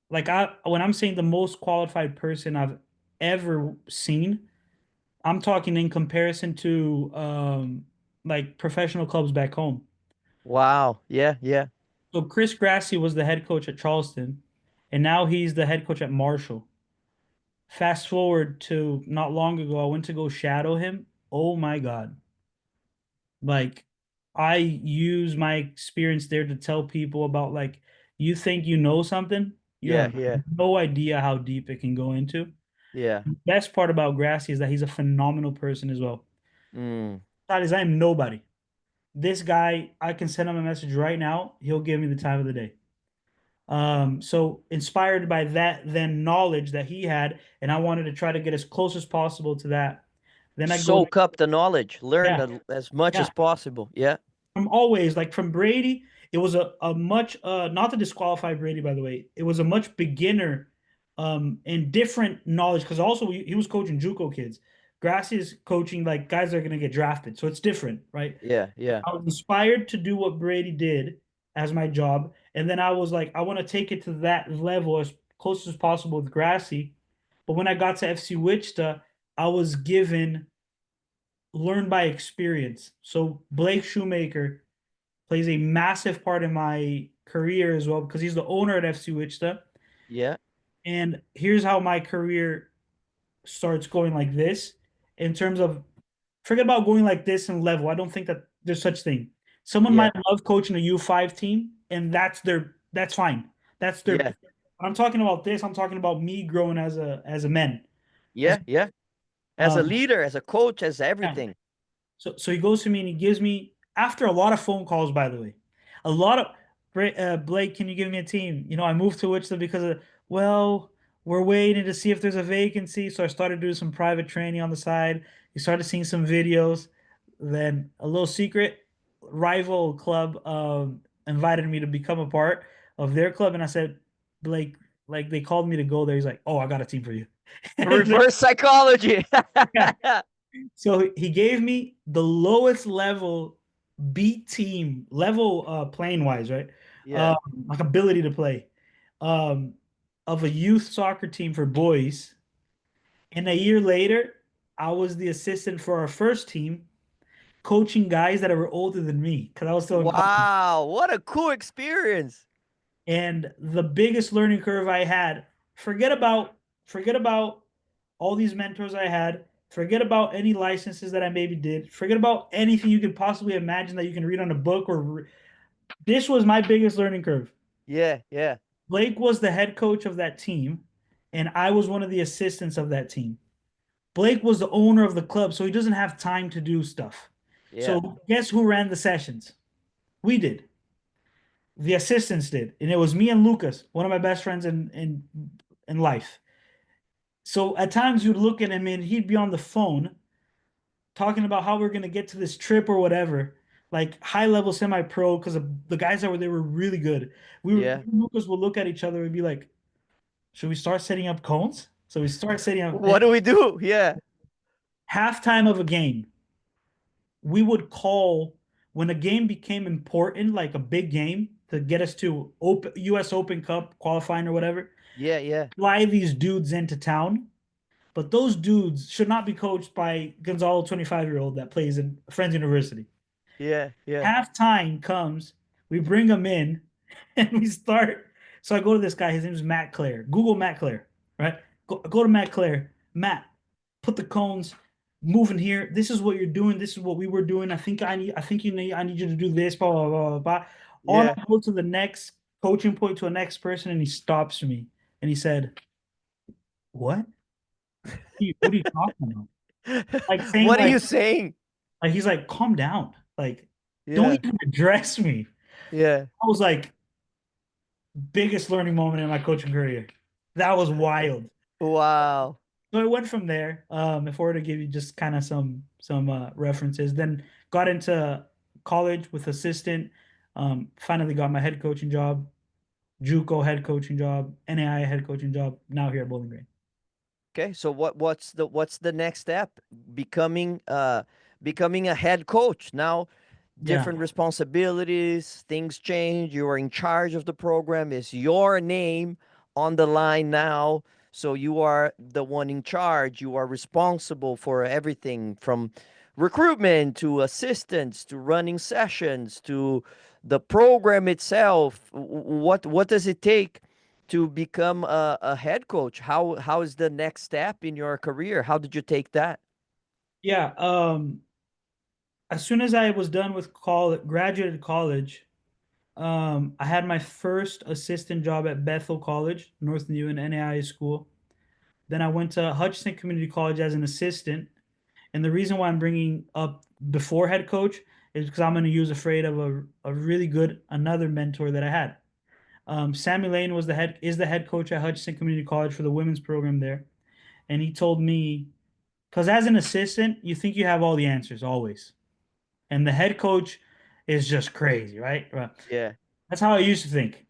like I when I'm saying the most qualified person I've ever seen, I'm talking in comparison to like professional clubs back home. Wow. Yeah. Yeah. So Chris Grassi was the head coach at Charleston, and now he's the head coach at Marshall. Fast forward to not long ago, I went to go shadow him. Oh my God. Like, I use my experience there to tell people about, like, you think you know something, you Yeah. have Yeah. no idea how deep it can go into. Yeah. Best part about Grassy is that he's a phenomenal person as well. Mm. That is, I am nobody. This guy, I can send him a message right now. He'll give me the time of the day. So inspired by that, then knowledge that he had, and I wanted to try to get as close as possible to that. Then I go, Soak up the knowledge, learn yeah, as much yeah. as possible. Yeah. From always, like from Brady, it was a much not to disqualify Brady, by the way, it was a much beginner and different knowledge because also he was coaching JUCO kids. Grassy is coaching like guys that are gonna get drafted, so it's different, right? Yeah. Yeah. I was inspired to do what Brady did as my job, and then I was like, I want to take it to that level as close as possible with Grassy. But when I got to FC Wichita, I was given learn by experience. So Blake Shoemaker plays a massive part in my career as well because he's the owner at FC Wichita. Yeah. And here's how my career starts going like this in terms of forget about going like this in level. I don't think that there's such thing. Someone Yeah. might love coaching a U5 team, and that's fine. That's their Yeah. I'm talking about this, I'm talking about me growing as a man. As Yeah. Yeah. As a um leader, as a coach, as yeah. everything. So he goes to me and he gives me after a lot of phone calls, by the way, a lot of Blake, can you give me a team? I moved to Wichita because of well, we're waiting to see if there's a vacancy. So I started doing some private training on the side. You started seeing some videos. Then a little secret rival club invited me to become a part of their club, and I said, Blake, like they called me to go there. He's like, oh, I got a team for you. And Reverse psychology. yeah, so he gave me the lowest level B team level playing wise, right? Yeah. Um, like ability to play um, of a youth soccer team for boys. And a year later, I was the assistant for our first team, coaching guys that were older than me because I was still in college. Wow. What a cool experience. And the biggest learning curve I had, forget about forget about all these mentors I had, forget about any licenses that I maybe did, forget about anything you could possibly imagine that you can read on a book this was my biggest learning curve. Yeah. Yeah. Blake was the head coach of that team and I was one of the assistants of that team. Blake was the owner of the club, so he doesn't have time to do stuff. Yeah. So guess who ran the sessions? We did. The assistants did, and it was me and Lucas, one of my best friends in life. So at times you'd look at him and he'd be on the phone talking about how we're gonna get to this trip or whatever, like high level semi pro because the guys that were there were really good. Yeah. Lucas would look at each other and be like, "Should we start setting up cones?" So we start setting up What do we do? Yeah. halftime of a game. We would call when a game became important, like a big game to get us to U.S. Open Cup qualifying or whatever. Yeah. Yeah. Fly these dudes into town. But those dudes should not be coached by Gonzalo, 25-year-old that plays in Friends University. Yeah. Yeah. Halftime comes, we bring him in, and we start. So I go to this guy. His name is Matt Clare. Google Matt Clare, right? Go to Matt Clare. Matt, put the cones, moving here. This is what you're doing. This is what we were doing. I think you need. I need you to do this. Blah blah blah blah. Blah. On Yeah. I go to the next coaching point to a next person, and he stops me, and he said, "What? What are you talking about?" Like saying What are you saying? like he's like, calm down. Like, don't Yeah. even address me. Yeah. I was like, biggest learning moment in my coaching career. That was wild. Wow. So I went from there. If I were to give you just kind of some references, then got into college with assistant. Finally got my head coaching job, JUCO head coaching job, NAI head coaching job. Now here at Bowling Green. Okay, so what's the next step? Becoming becoming a head coach. Now, Yeah, different responsibilities, things change. You are in charge of the program. It's your name on the line now. So you are the one in charge. You are responsible for everything from recruitment to assistance to running sessions to the program itself. What does it take to become a head coach? How is the next step in your career? How did you take that? yeah. As soon as I was done with college, graduated college, I had my first assistant job at Bethel College, North New and NAI school. Then I went to Hutchinson Community College as an assistant. And the reason why I'm bringing up before head coach is because I'm going to use afraid of a really good another mentor that I had. Sammy Lane is the head coach at Hutchinson Community College for the women's program there, and he told me because as an assistant you think you have all the answers always, and the head coach is just crazy, right? Well, Yeah. that's how I used to think.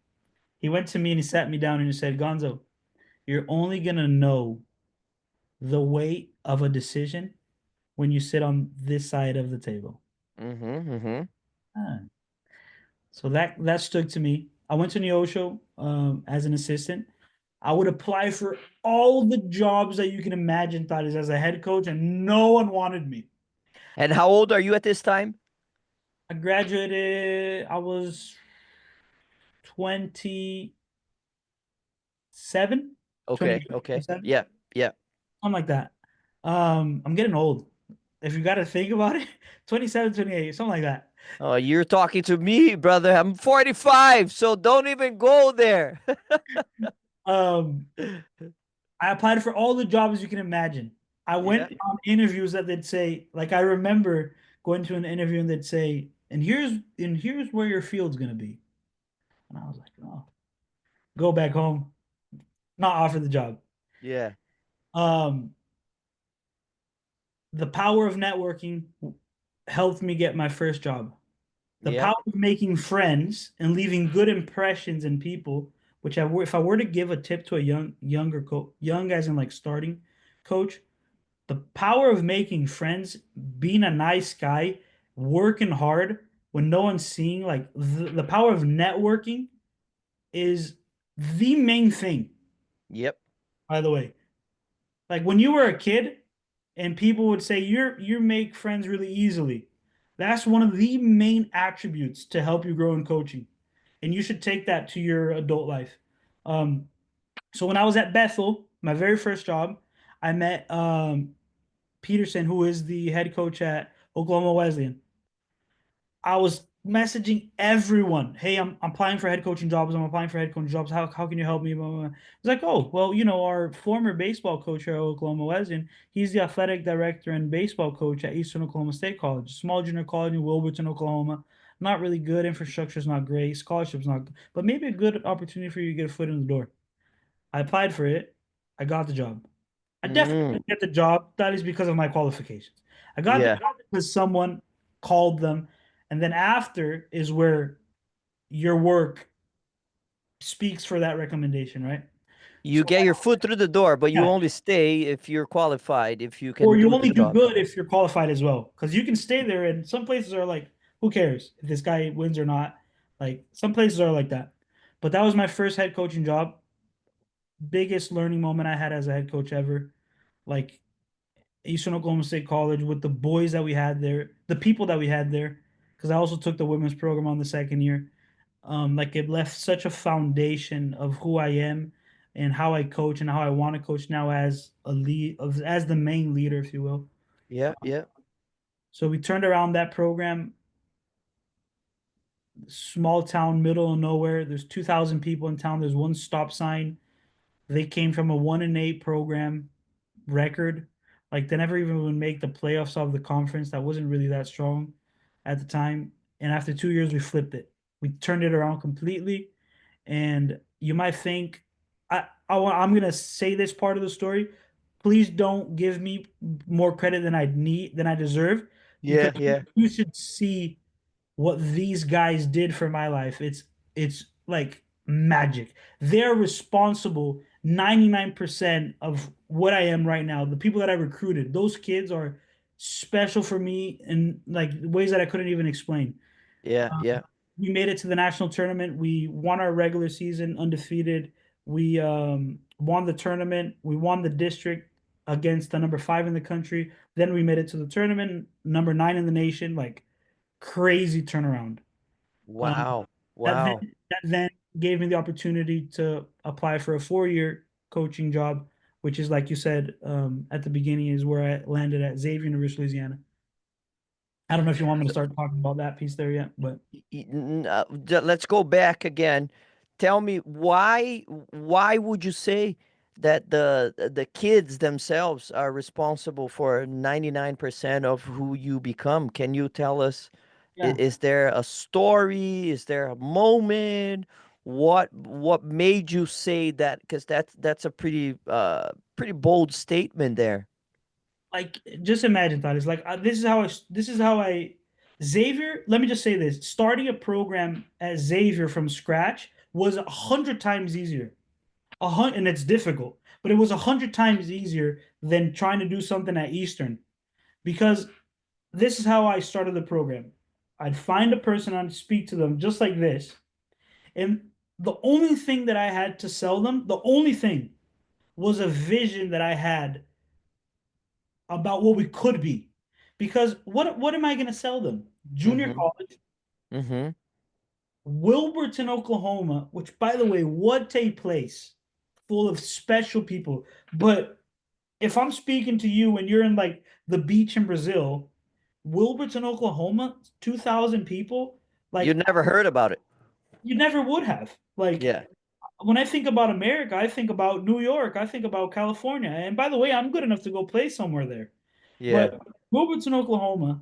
He went to me and he sat me down and he said, "Gonzo, you're only gonna know the weight of a decision when you sit on this side of the table." Mm-hmm. Mm-hmm. Ah. So that stuck to me. I went to Neosho as an assistant. I would apply for all the jobs that you can imagine, thought is as a head coach, and no one wanted me. And how old are you at this time? I graduated, I was 27, Okay. 28, Okay. 27, Yeah. Yeah. something like that. I'm getting old. If you got to think about it, 27, 28, something like that. Oh, you're talking to me, brother. I'm 45, so don't even go there. Um, I applied for all the jobs you can imagine. I Yeah. went on interviews that they'd say, like I remember going to an interview and they'd say, and here's where your field's gonna be. And I was like, oh, go back home, not offer the job. Yeah. Um, the power of networking helped me get my first job. The Yeah. power of making friends and leaving good impressions in people, if I were to give a tip to a younger coach, young as in like starting coach, the power of making friends, being a nice guy, working hard when no one's seeing, like the power of networking is the main thing, Yep. by the way. Like when you were a kid and people would say you make friends really easily. That's one of the main attributes to help you grow in coaching. And you should take that to your adult life. Um, so when I was at Bethel, my very first job, I met Peterson, who is the head coach at Oklahoma Wesleyan. I was messaging everyone, "Hey, I'm applying for head coaching jobs. I'm applying for head coaching jobs. How can you help me?" Blah, blah, blah. It's like, "Oh, well, our former baseball coach at Oklahoma Wesleyan, he's the athletic director and baseball coach at Eastern Oklahoma State College, small junior college in Wilburton, Oklahoma. Not really good. Infrastructure's not great. Scholarship's not, but maybe a good opportunity for you to get a foot in the door." I applied for it. I got the job. I definitely Mm. didn't get the job. That is because of my qualifications. I got the Yeah. job because someone called them. And then after is where your work speaks for that recommendation, right? You So, get your foot through the door, but you yeah. only stay if you're qualified, if you Or can you do the only do job. good if you're qualified as well. Because you can stay there, and some places are like, who cares if this guy wins or not? Like, some places are like that. But that was my first head coaching job. Biggest learning moment I had as a head coach ever. Like, Eastern Oklahoma State College with the boys that we had there, the people that we had there, because I also took the women's program on the second year. Like it left such a foundation of who I am and how I coach and how I want to coach now as a lead, as the main leader, if you will. Yeah. Yeah. So we turned around that program, small town, middle of nowhere. There's 2,000 people in town. There's one stop sign. They came from a 1-8 program record. Like they never even would make the playoffs of the conference. That wasn't really that strong at the time. And after 2 years, we flipped it. We turned it around completely. And you might think, I'm gonna say this part of the story. Please don't give me more credit than I deserve, because Yeah. Yeah. you should see what these guys did for my life. It's like magic. They're responsible 99% of what I am right now. The people that I recruited, those kids are special for me in like ways that I couldn't even explain. Yeah. Um, Yeah. we made it to the national tournament. We won our regular season undefeated. We won the tournament. We won the district against the number 5 in the country. Then we made it to the tournament, number 9 in the nation. Like crazy turnaround. Um, Wow. that then Wow. that then gave me the opportunity to apply for a 4-year coaching job, which is like you said at the beginning, is where I landed at Xavier University of Louisiana. I don't know if you want me to start talking about that piece there yet, but Let's go back again. Tell me why would you say that the kids themselves are responsible for 99% of who you become. Can you tell us, Yeah. is there a story? Is there a moment? What made you say that? Because that's a pretty bold statement there. Like just imagine that. It's like this is how I Xavier, let me just say this. Starting a program at Xavier from scratch was 100 times easier. And it's difficult, but it was 100 times easier than trying to do something at Eastern because this is how I started the program. I'd find a person, I'd speak to them just like this. And the only thing that I had to sell them, the only thing was a vision that I had about what we could be. Because what am I going to sell them? Junior Mm-hmm. college, Mm-hmm. Wilburton, Oklahoma, which by the way, what a place full of special people. But if I'm speaking to you and you're in like the beach in Brazil, Wilburton, Oklahoma, 2,000 people, You like never heard about it. you never would have. Like Yeah. when I think about America, I think about New York, I think about California. And by the way, I'm good enough to go play somewhere there. Yeah. But Wilburton, Oklahoma,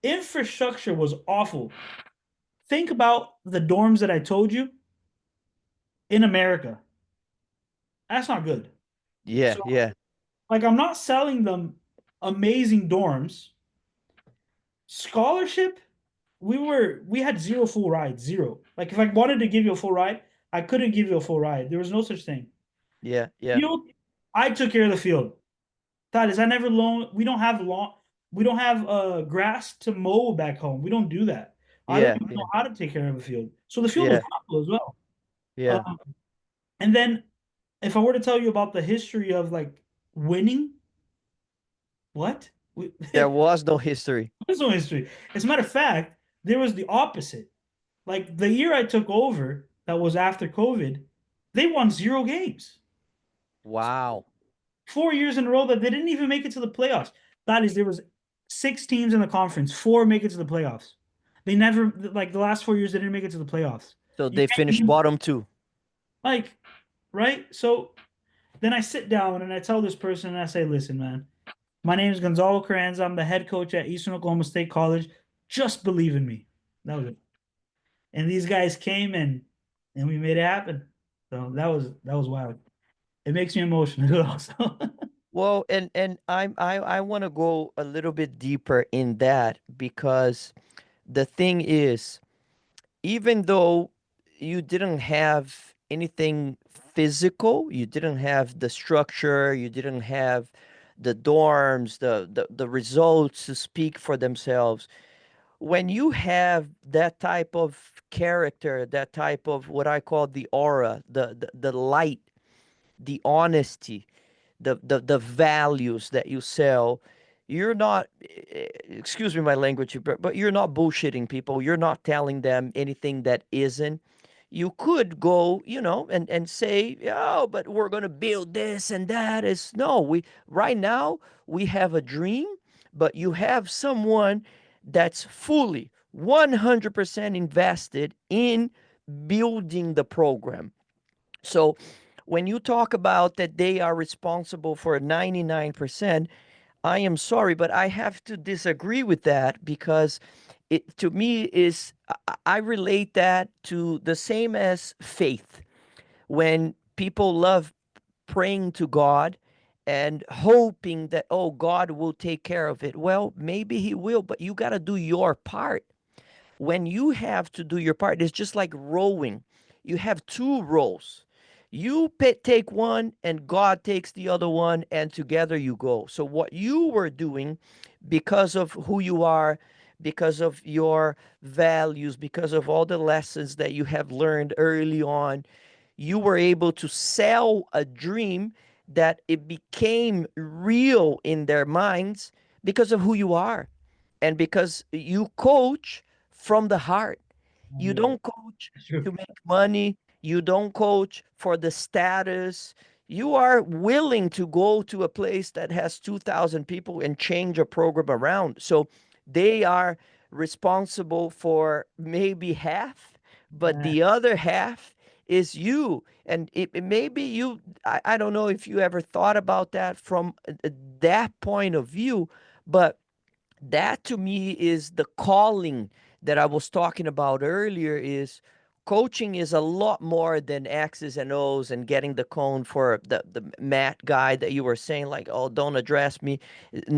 infrastructure was awful. Think about the dorms that I told you in America. That's not good. Yeah. So, Yeah. like, I'm not selling them amazing dorms. Scholarship, we had zero full rides, zero. Like, if I wanted to give you a full ride, I couldn't give you a full ride. There was no such thing. Yeah. Yeah. Field, I took care of the field. That is, I never loan. We don't have lawn. We don't have grass to mow back home. We don't do that. I don't Yeah. even know Yeah. how to take care of a field. So the field was Yeah. awful as well. Yeah. And then if I were to tell you about the history of like winning, what? There was no history. There's no history. As a matter of fact, there was the opposite. Like the year I took over, that was after COVID, they won zero games. Wow. 4 years in a row that they didn't even make it to the playoffs. That is, there was 6 teams in the conference, four make it to the playoffs. They never like the last 4 years they didn't make it to the playoffs. So You they can't finished even bottom two. like right. So then I sit down and I tell this person and I say, "Listen, man, my name is Gonzalo Carranza. I'm the head coach at Eastern Oklahoma State College. Just believe in me." That was it. And these guys came and we made it happen. So that was wild. It makes me emotional also. Well, and I want to go a little bit deeper in that because the thing is, even though you didn't have anything physical, you didn't have the structure, you didn't have the dorms, the results to speak for themselves. When you have that type of character, that type of what I call the aura, the light, the honesty, the values that you sell, you're not, excuse me my language, but you're not bullshitting people. You're not telling them anything that isn't. You could go, and say, oh, but we're gonna build this and that. Is no, we right now we have a dream, but you have someone that's fully 100% invested in building the program. So when you talk about that they are responsible for 99%, I am sorry, but I have to disagree with that because it to me is I relate that to the same as faith. When people love praying to God and hoping that, oh, God will take care of it. Well, maybe he will, but you got to do your part. When you have to do your part, it's just like rowing. You have two rows. You take one, and God takes the other one, and together you go. So, what you were doing, because of who you are, because of your values, because of all the lessons that you have learned early on, you were able to sell a dream that it became real in their minds because of who you are and because you coach from the heart. You Yeah, don't coach that's true. to make money, you don't coach for the status. You are willing to go to a place that has 2,000 people and change a program around. So they are responsible for maybe half, but Yeah, the other half is you. And maybe I don't know if you ever thought about that from that point of view, but that to me is the calling that I was talking about earlier. Is coaching is a lot more than X's and O's and getting the cone for the mat guy that you were saying, like, oh, don't address me.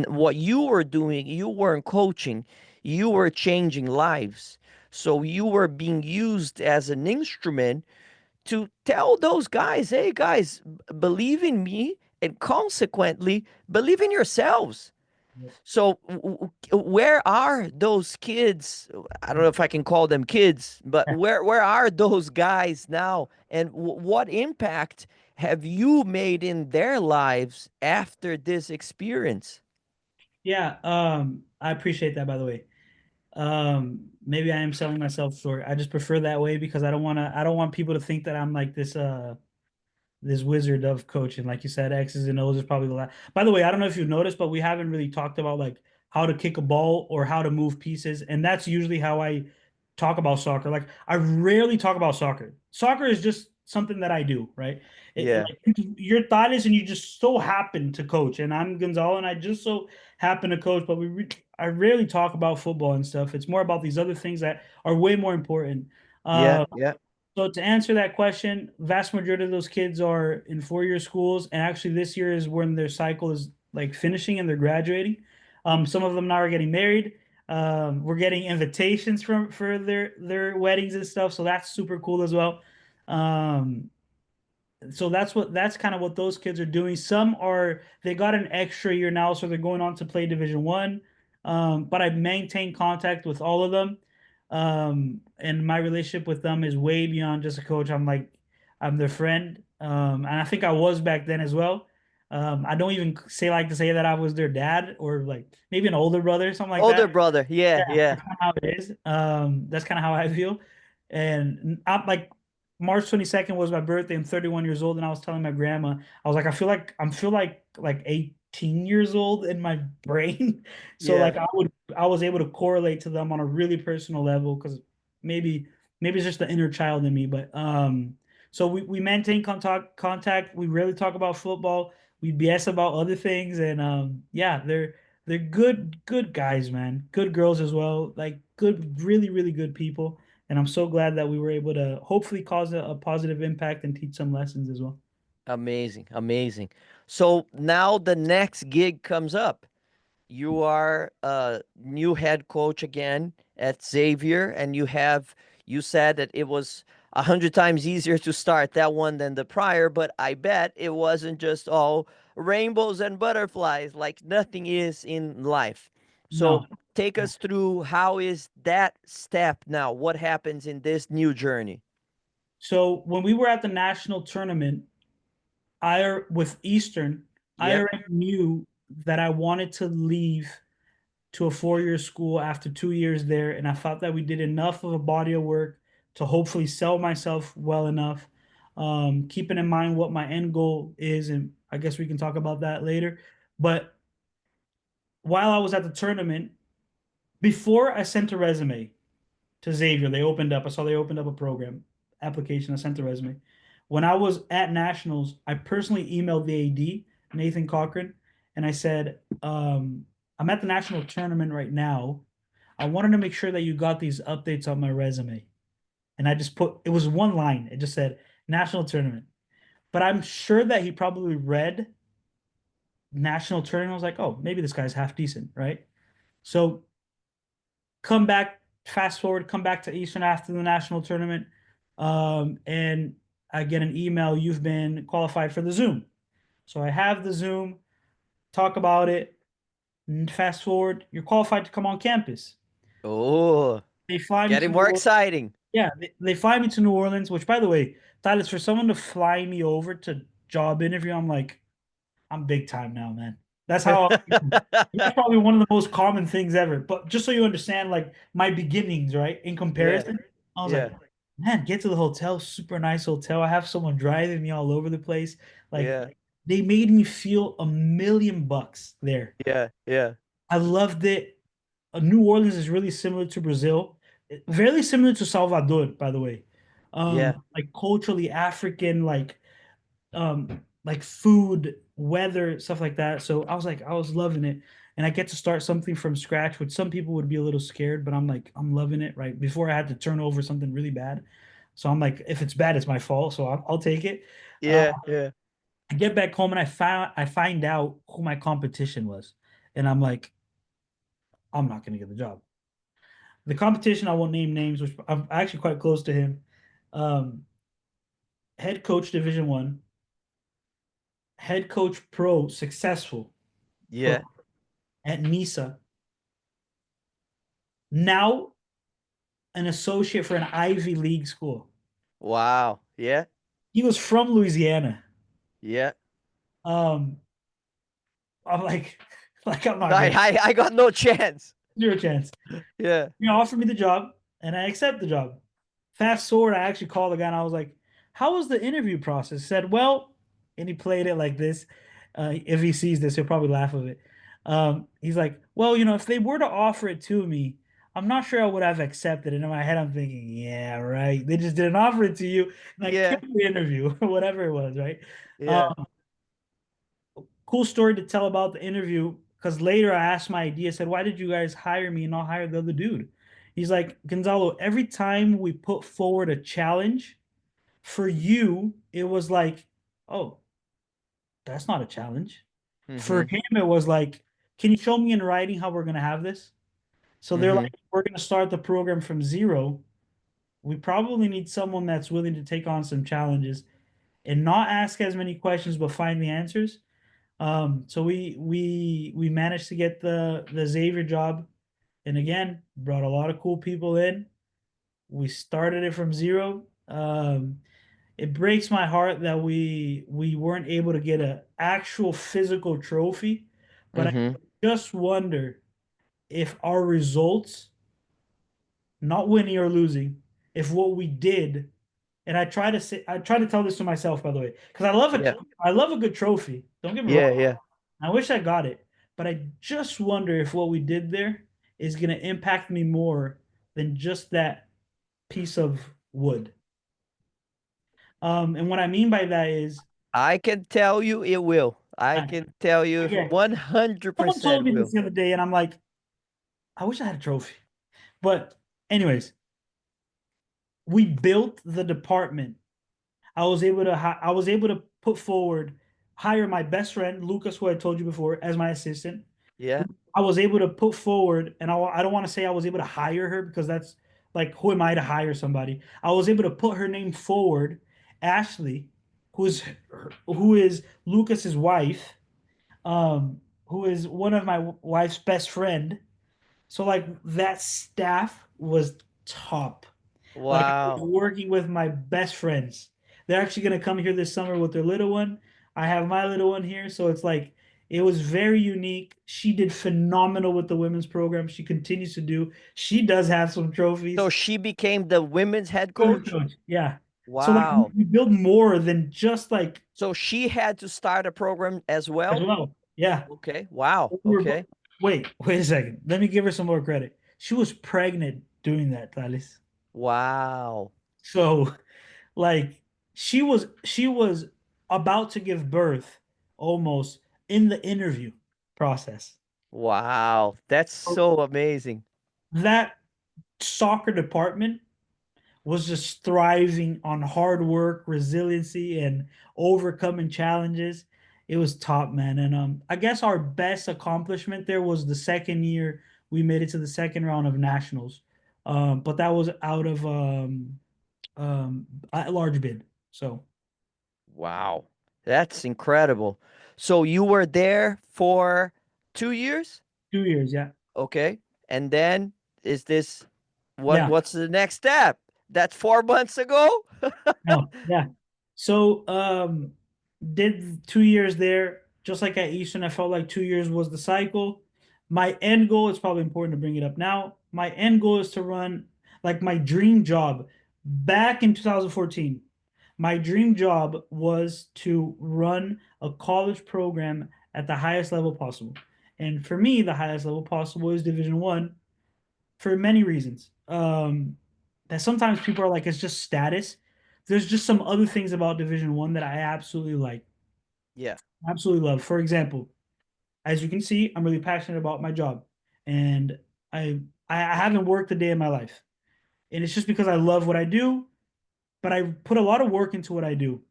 What you were doing, you weren't coaching, you were changing lives. So you were being used as an instrument to tell those guys, hey guys, believe in me, and consequently believe in yourselves. So where are those kids? I don't know if I can call them kids, but where are those guys now? And what impact have you made in their lives after this experience? Yeah, I appreciate that, by the way. Maybe I am selling myself short. I just prefer that way because I don't want people to think that I'm like this wizard of coaching. Like you said, X's and O's is probably the last. By the way, I don't know if you've noticed, but we haven't really talked about like how to kick a ball or how to move pieces. And that's usually how I talk about soccer. Like I rarely talk about soccer. Soccer is just something that I do, right? Yeah, Like, your thought is, and you just so happen to coach. And I'm Gonzalo, and I just so happen to coach. But I rarely talk about football and stuff. It's more about these other things that are way more important. yeah, Uh, yeah. so to answer that question, vast majority of those kids are in 4-year schools, and actually this year is when their cycle is like finishing and they're graduating. Some of them now are getting married. We're getting invitations from for their weddings and stuff, so that's super cool as well. Um, so that's kind of what those kids are doing. Some are they got an extra year now, so they're going on to play Division 1. But I maintain contact with all of them, and my relationship with them is way beyond just a coach. I'm their friend, and I think I was back then as well. I don't even like to say that I was their dad or like maybe an older brother, something like Older that. brother. Yeah, Yeah, yeah, that's kind of how it is. That's kind of how I feel. And I'm like March 22nd was my birthday. I'm 31 years old, and I was telling my grandma, I was like, I feel like 18 years old in my brain. So yeah. like I was able to correlate to them on a really personal level because maybe maybe it's just the inner child in me. But so we maintain contact. We rarely talk about football. We BS about other things, and yeah, they're good guys, man. Good girls as well. Like good, really, really good people. And I'm so glad that we were able to hopefully cause a positive impact and teach some lessons as well. Amazing, amazing. So now the next gig comes up. You are a new head coach again at Xavier, and you said that it was 100 times easier to start that one than the prior, but I bet it wasn't just all rainbows and butterflies like nothing is in life. So No. take us through how is that step now? What happens in this new journey? So when we were at the national tournament, with Eastern, I Yep. already knew that I wanted to leave to a 4-year school after 2 years there, and I thought that we did enough of a body of work to hopefully sell myself well enough. Keeping in mind what my end goal is, and I guess we can talk about that later. But while I was at the tournament, before I sent a resume to Xavier, I saw they opened up a program application. I sent a resume. When I was at Nationals, I personally emailed the AD, Nathan Cochran, and I said, I'm at the national tournament right now. I wanted to make sure that you got these updates on my resume. And I just it was one line. It just said national tournament. But I'm sure that he probably read national tournament. I was like, oh, maybe this guy's half decent, right? So come back, fast forward, come back to Eastern after the national tournament, and I get an email. You've been qualified for the Zoom. So I have the Zoom, talk about it. And fast forward, you're qualified to come on campus. Oh, They fly me to getting New more Orleans. exciting. Yeah, they fly me to New Orleans. Which, by the way, Tyler, for someone to fly me over to job interview, I'm like, I'm big time now, man. That's how that's probably one of the most common things ever. But just so you understand, like my beginnings, right? In Yeah, comparison, I was like, yeah, man, get to the hotel, super nice hotel. I have someone driving me all over the place. Like yeah, they made me feel $1 million there. yeah, yeah. I loved it. New Orleans is really similar to Brazil, very similar to Salvador, by the way. Yeah. like culturally African, like food, weather, stuff like that. So I was loving it. And I get to start something from scratch, which some people would be a little scared, but I'm like, I'm loving it, right? Before I had to turn over something really bad. So I'm like, if it's bad, it's my fault. So I'll take it. Uh, Yeah. Yeah. I get back home and I find out who my competition was. And I'm like, I'm not gonna get the job. The competition, I won't name names, which I'm actually quite close to him. Um, head coach Division 1, head coach pro, successful pro Yeah. at NISA. Now an associate for an Ivy League school. Wow. Yeah. He was from Louisiana. Yeah. Um, I'm like, like I'm not I, getting I I got no chance. zero chance. Yeah. You know, offered me the job, and I accept the job. Fast forward, I actually called the guy and I was like, "How was the interview process?" He said, "Well," and he played it like this. If he sees this, he'll probably laugh of it. He's like, "Well, if they were to offer it to me, I'm not sure I would have accepted it." In my head, I'm thinking, "Yeah, right. They just didn't offer it to you, and I Yeah. killed the interview or whatever it was, right?" Yeah. Um, cool story to tell about the interview because later I asked my idea, said, "Why did you guys hire me and not hire the other dude?" He's like, "Gonzalo, every time we put forward a challenge for you, it was like, oh, that's not a challenge." For Mm-hmm. him, it was like, "Can you show me in writing how we're going to have this?" So they're Mm-hmm. like, "We're going to start the program from zero. We probably need someone that's willing to take on some challenges and not ask as many questions, but find the answers." So we managed to get the Xavier job, and again, brought a lot of cool people in. We started it from zero. It breaks my heart that we weren't able to get an actual physical trophy, but I Mm-hmm. just wonder if our results, not winning or losing, if what we did, and I try to tell this to myself, by the way, because Yeah. I love a good trophy. Don't get me wrong. Yeah. Yeah. I wish I got it, but I just wonder if what we did there is going to impact me more than just that piece of wood. And what I mean by that is, I can tell you it will. I uh, can tell you again, someone told 100% me this will. the other day, and I'm like, I wish I had a trophy. But, anyways, we built the department. I was able to put forward, hire my best friend Lucas, who I told you before, as my assistant. Yeah. I was able to put forward, and I don't want to say I was able to hire her because that's like, who am I to hire somebody? I was able to put her name forward, Ashley, who is Lucas's wife, who is one of my wife's best friend. So like that staff was top. Like I was Wow. working with my best friends. They're actually gonna come here this summer with their little one. I have my little one here, so it's like it was very unique. She did phenomenal with the women's program. She continues to do. She does have some So trophies. she became the women's head Women's coach? coach, yeah. So like Wow. we build more than just like So she had to start a program as as well? well. Yeah. Okay. Wow. We were- Okay. wait a second. Let me give her some more credit. She was pregnant doing that, Thales. Wow. So like she was about to give birth almost in the interview process. Wow. That's so amazing. That soccer department was just thriving on hard work, resiliency, and overcoming challenges. It was top, man. And I guess our best accomplishment there was the second year we made it to the second round of nationals. But that was out of a large bid. So Wow. That's incredible. So you were there for 2 years? 2 years, yeah. Okay. And then is this Yeah. what's the next step? That's 4 months ago? No, yeah. So, did 2 years there, just like at Eastern. I felt like 2 years was the cycle. My end goal, it's probably important to bring it up now. My end goal is to run like my dream job back in 2014. My dream job was to run a college program at the highest level possible. And for me, the highest level possible is Division 1 for many reasons. That sometimes people are like, it's just status. there's just some other things about Division 1 that I absolutely like, Yeah. absolutely love. For example, as you can see, I'm really passionate about my job, and I I haven't worked a day in my life, and it's just because I love what I do. But I put a lot of work into what I do,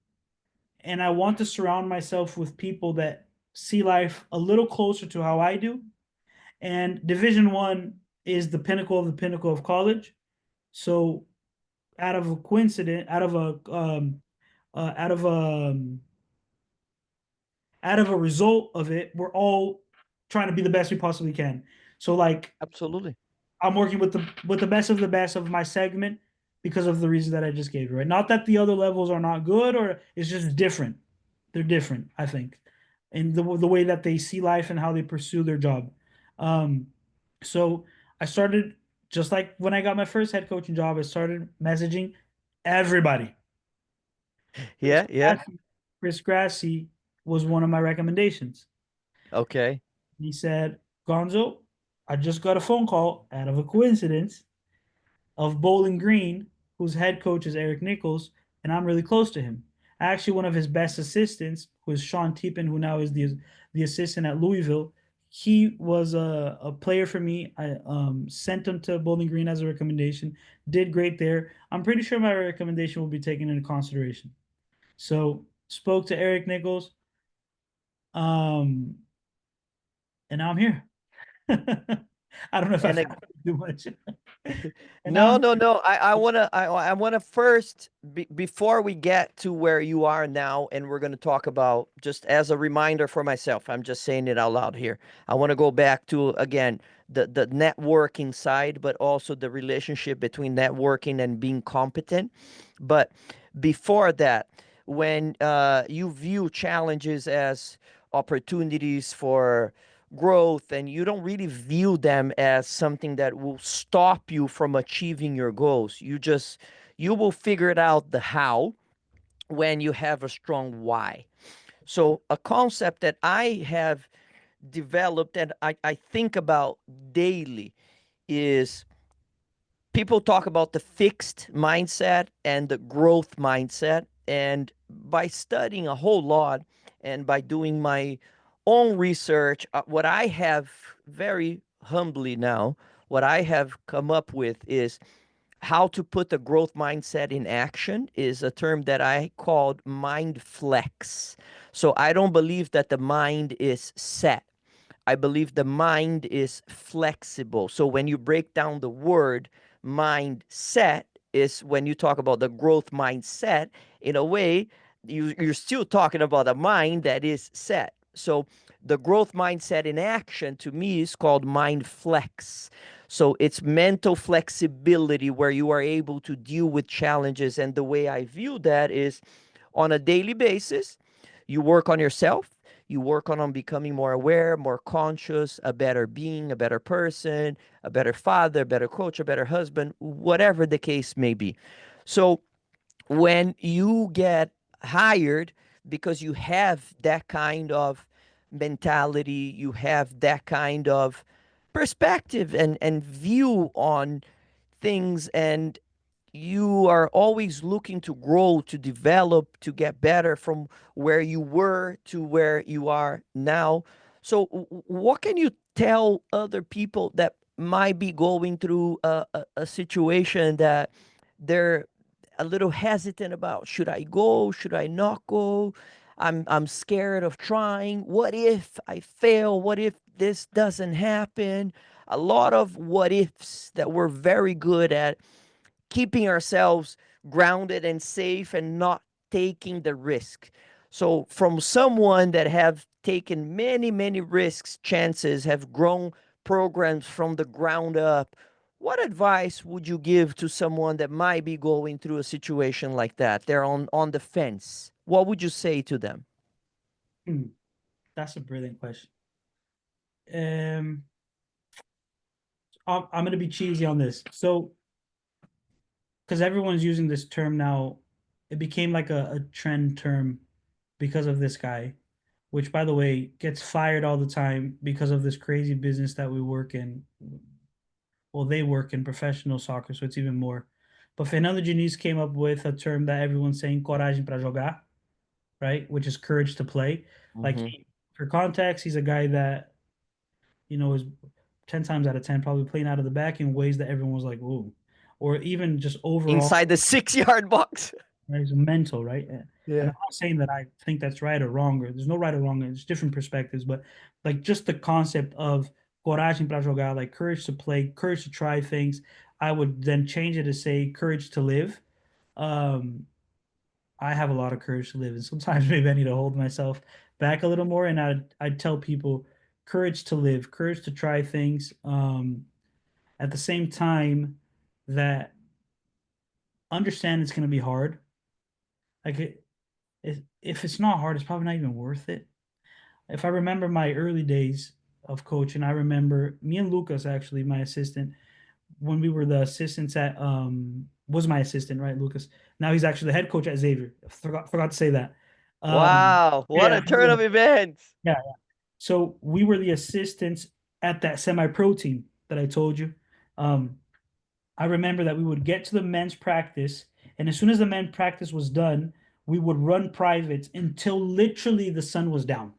and I want to surround myself with people that see life a little closer to how I do. And Division 1 is the pinnacle of college. So out of a coincidence, out of a out of a result of it, we're all trying to be the best we possibly can. So like Absolutely. I'm working with the best of my segment because of the reasons that I just gave you, right? Not that the other levels are not good or it's just different. They're different, I think, in the way that they see life and how they pursue their job. Um, so I started just like when I got my first head coaching job, I started messaging everybody. Chris Yeah, yeah. Grassi, Chris Grassi was one of my recommendations. Okay. He said, Gonzo, I just got a phone call out of a coincidence of Bowling Green, whose head coach is Eric Nichols, and I'm really close to him. Actually, one of his best assistants, who is Sean Teepin, who now is the assistant at Louisville, he was a player for me. I sent him to Bowling Green as a recommendation. Did great there. I'm pretty sure my recommendation will be taken into consideration. So spoke to Eric Nichols, um, and now I'm here. I don't know if I And found too much. And now no, I'm no, no. I wanna first before we get to where you are now, and we're gonna talk about just as a reminder for myself. I'm just saying it out loud here. I want to go back to again the networking side, but also the relationship between networking and being competent. But before that, when you view challenges as opportunities for growth and you don't really view them as something that will stop you from achieving your goals, you will figure it out the how when you have a strong why. So a concept that I have developed and I think about daily is people talk about the fixed mindset and the growth mindset. And by studying a whole lot and by doing my own research, what I have very humbly now, what I have come up with is how to put the growth mindset in action is a term that I called mind flex. So I don't believe that the mind is set. I believe the mind is flexible. So when you break down the word mindset, is when you talk about the growth mindset, in a way, you're still talking about a mind that is set. So the growth mindset in action to me is called mind flex. So it's mental flexibility where you are able to deal with challenges. And the way I view that is on a daily basis, you work on yourself, you work on becoming more aware, more conscious, a better being, a better person, a better father, a better coach, a better husband, whatever the case may be. So when you get hired because you have that kind of mentality, you have that kind of perspective and view on things, and you are always looking to grow, to develop, to get better from where you were to where you are now. So, what can you tell other people that might be going through a situation that they're a little hesitant about? Should I go? Should I not go? I'm scared of trying. What if I fail? What if this doesn't happen? A lot of what ifs that we're very good at keeping ourselves grounded and safe and not taking the risk. So from someone that have taken many risks, chances, have grown programs from the ground up, what advice would you give to someone that might be going through a situation like that? They're on the fence. What would you say to them? Hmm, that's a brilliant question. Um, I'm gonna be cheesy on this. So, because everyone's using this term now, it became like a trend term because of this guy, which by the way gets fired all the time because of this crazy business that we work in. Well, they work in professional soccer, so it's even more. But Fernando Diniz came up with a term that everyone's saying, coragem para jogar, right? Which is courage to play. Like, Hmm. for context, he's a guy that, is 10 times out of 10 probably playing out of the back in ways that everyone was like, "Ooh," or even just overall, Inside the 6 yard box. right? It's mental, right? And Yeah. I'm not saying that I think that's right or wrong, or there's no right or wrong, there's different perspectives, but like just the concept of coragem para jogar, like courage to play, courage to try things, I would then change it to say courage to live. Um, I have a lot of courage to live, and sometimes maybe I need to hold myself back a little more. And I'd tell people courage to live, courage to try things. At the same time, that understand it's going to be hard. Like if it's not hard, it's probably not even worth it. If I remember my early days of coaching, I remember me and Lucas, actually, my assistant, when we were the assistants at was my assistant, right, Lucas? Now he's actually the head coach at Xavier. Forgot to say that. Wow, what Yeah, a turn of events. yeah. So we were the assistants at that semi-pro team that I told you. Um, I remember that we would get to the men's practice, and as soon as the men's practice was done, we would run privates until literally the sun was down.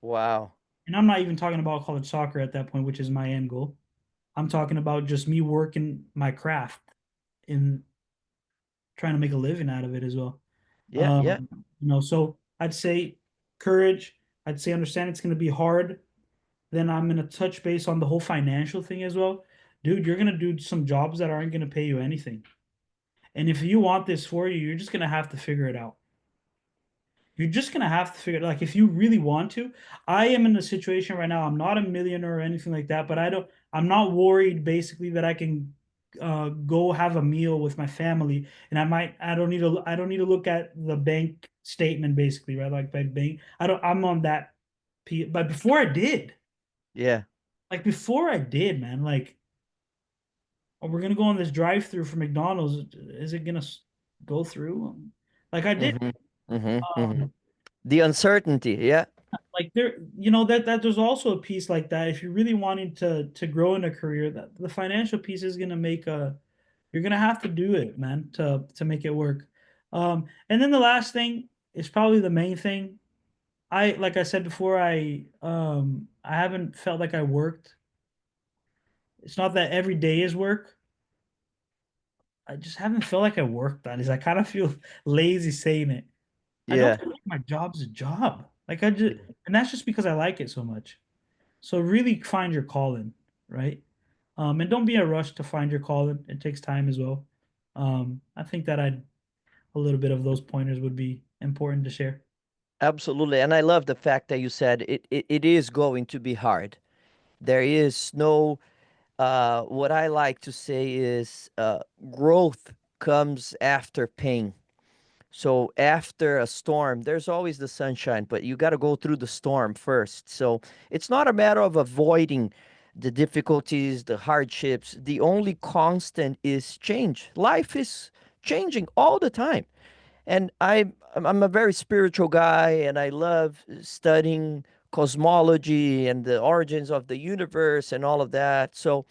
Wow. And I'm not even talking about college soccer at that point, which is my end goal. I'm talking about just me working my craft and trying to make a living out of it as well. Yeah, yeah. So I'd say courage. I'd say understand it's going to be hard. Then I'm going to touch base on the whole financial thing as well. Dude, you're going to do some jobs that aren't going to pay you anything. And if you want this for you, you're just going to have to figure it out. You're just gonna have to figure it like if you really want to. I am in a situation right now. I'm not a millionaire or anything like that, but I'm not worried basically that I can go have a meal with my family and I don't need to look at the bank statement basically, right? Like by bank. I'm on that but Yeah. before I did, man, like oh, we're gonna go on this drive through for McDonald's. Is it gonna go through? Like I did. Hmm. Hmm. Hmm. Um, The uncertainty. Yeah. like there that there's also a piece like that if you're really wanting to grow in a career that the financial piece is going to make a you're going to have to do it, man, to make it work. And then the last thing is probably the main thing. I like I said before, I haven't felt like I worked. It's not that every day is work. I just haven't felt like I worked on it. I kind of feel lazy saying it. I don't Yeah. feel like my job's a job. Like I just, and that's just because I like it so much. So really find your calling, right? And don't be in a rush to find your calling. It takes time as well. I think that a little bit of those pointers would be important to share. Absolutely. And I love the fact that you said it is going to be hard. There is no, what I like to say is growth comes after pain. So after a storm, there's always the sunshine, but you got to go through the storm first. So it's not a matter of avoiding the difficulties, the hardships. The only constant is change. Life is changing all the time. And I'm a very spiritual guy, and I love studying cosmology and the origins of the universe and all of that. So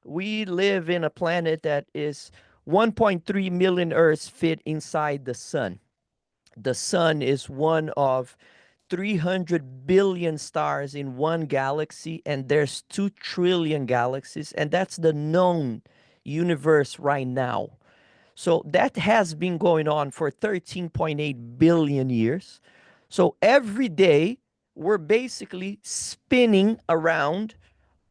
we live in a planet that is 1.3 million Earths fit inside the sun. The sun is one of 300 billion stars in one galaxy, and there's 2 trillion galaxies, and that's the known universe right now. So that has been going on for 13.8 billion years. So every day we're basically spinning around.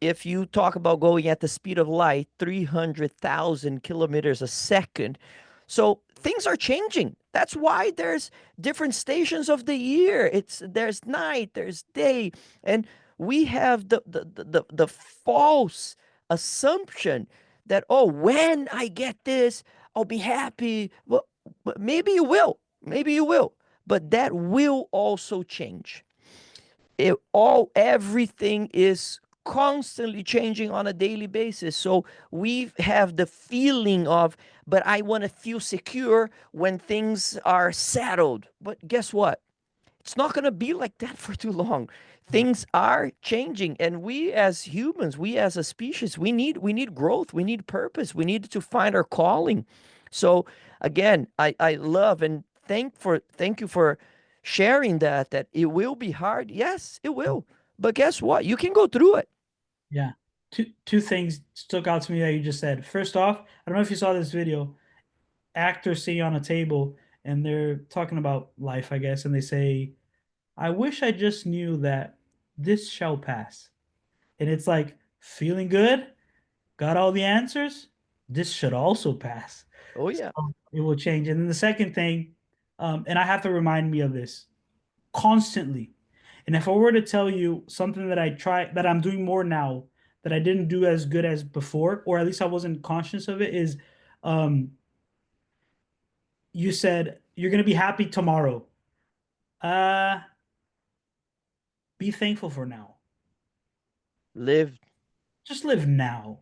If you talk about going at the speed of light, 300,000 kilometers a second. So things are changing. That's why there's different stations of the year. There's night, there's day, and we have the false assumption that, oh, when I get this, I'll be happy. Well, but maybe you will, but that will also change. Everything is constantly changing on a daily basis. So we have the feeling of, but I want to feel secure when things are settled. But guess what? It's not going to be like that for too long. Things are changing, and we as humans, we as a species, we need growth, we need purpose, we need to find our calling. So again, I love and thank you for sharing that it will be hard. Yes, it will. But guess what? You can go through it. Yeah. Two things stuck out to me that you just said. First off, I don't know if you saw this video. Actors sitting on a table and they're talking about life, I guess, and they say, I wish I just knew that this shall pass. And it's like feeling good, got all the answers. This should also pass. Oh So yeah. it will change. And then the second thing, and I have to remind me of this constantly. And if I were to tell you something that I try that I'm doing more now that I didn't do as good as before, or at least I wasn't conscious of it, is um, you said you're gonna be happy tomorrow. Uh, be thankful for now. Live. Just live now.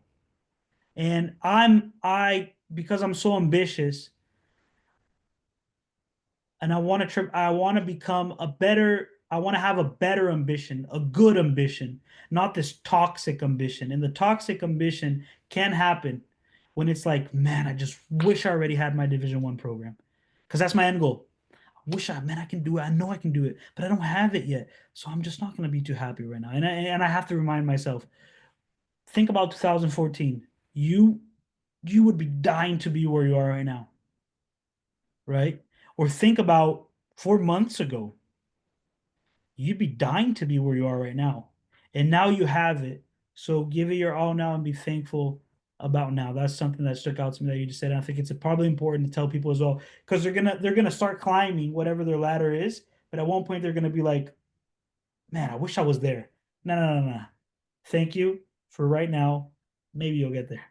And I because I'm so ambitious and I want to become a better I want to have a better ambition, a good ambition, not this toxic ambition. And the toxic ambition can happen when it's like, man, I just wish I already had my Division 1 program. Because that's my end goal. Man, I can do it. I know I can do it, but I don't have it yet. So I'm just not going to be too happy right now. And I have to remind myself, think about 2014. You you would be dying to be where you are right now, right? Or think about 4 months ago, you'd be dying to be where you are right now. And now you have it. So give it your all now and be thankful about now. That's something that stuck out to me that you just said. And I think it's probably important to tell people as well because they're gonna start climbing whatever their ladder is, but at one point they're gonna be like, man, I wish I was there. No, no, no, no. Thank you for right now. Maybe you'll get there.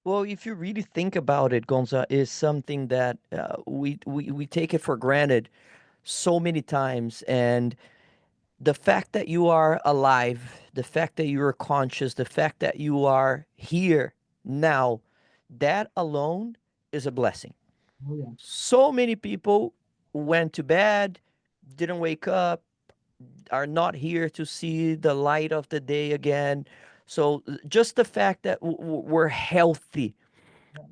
Well, if you really think about it, Gonza, is something that we take it for granted so many times. And the fact that you are alive, the fact that you are conscious, the fact that you are here now, that alone is a blessing. Oh yeah. So many people went to bed, didn't wake up, are not here to see the light of the day again. So just the fact that we're healthy,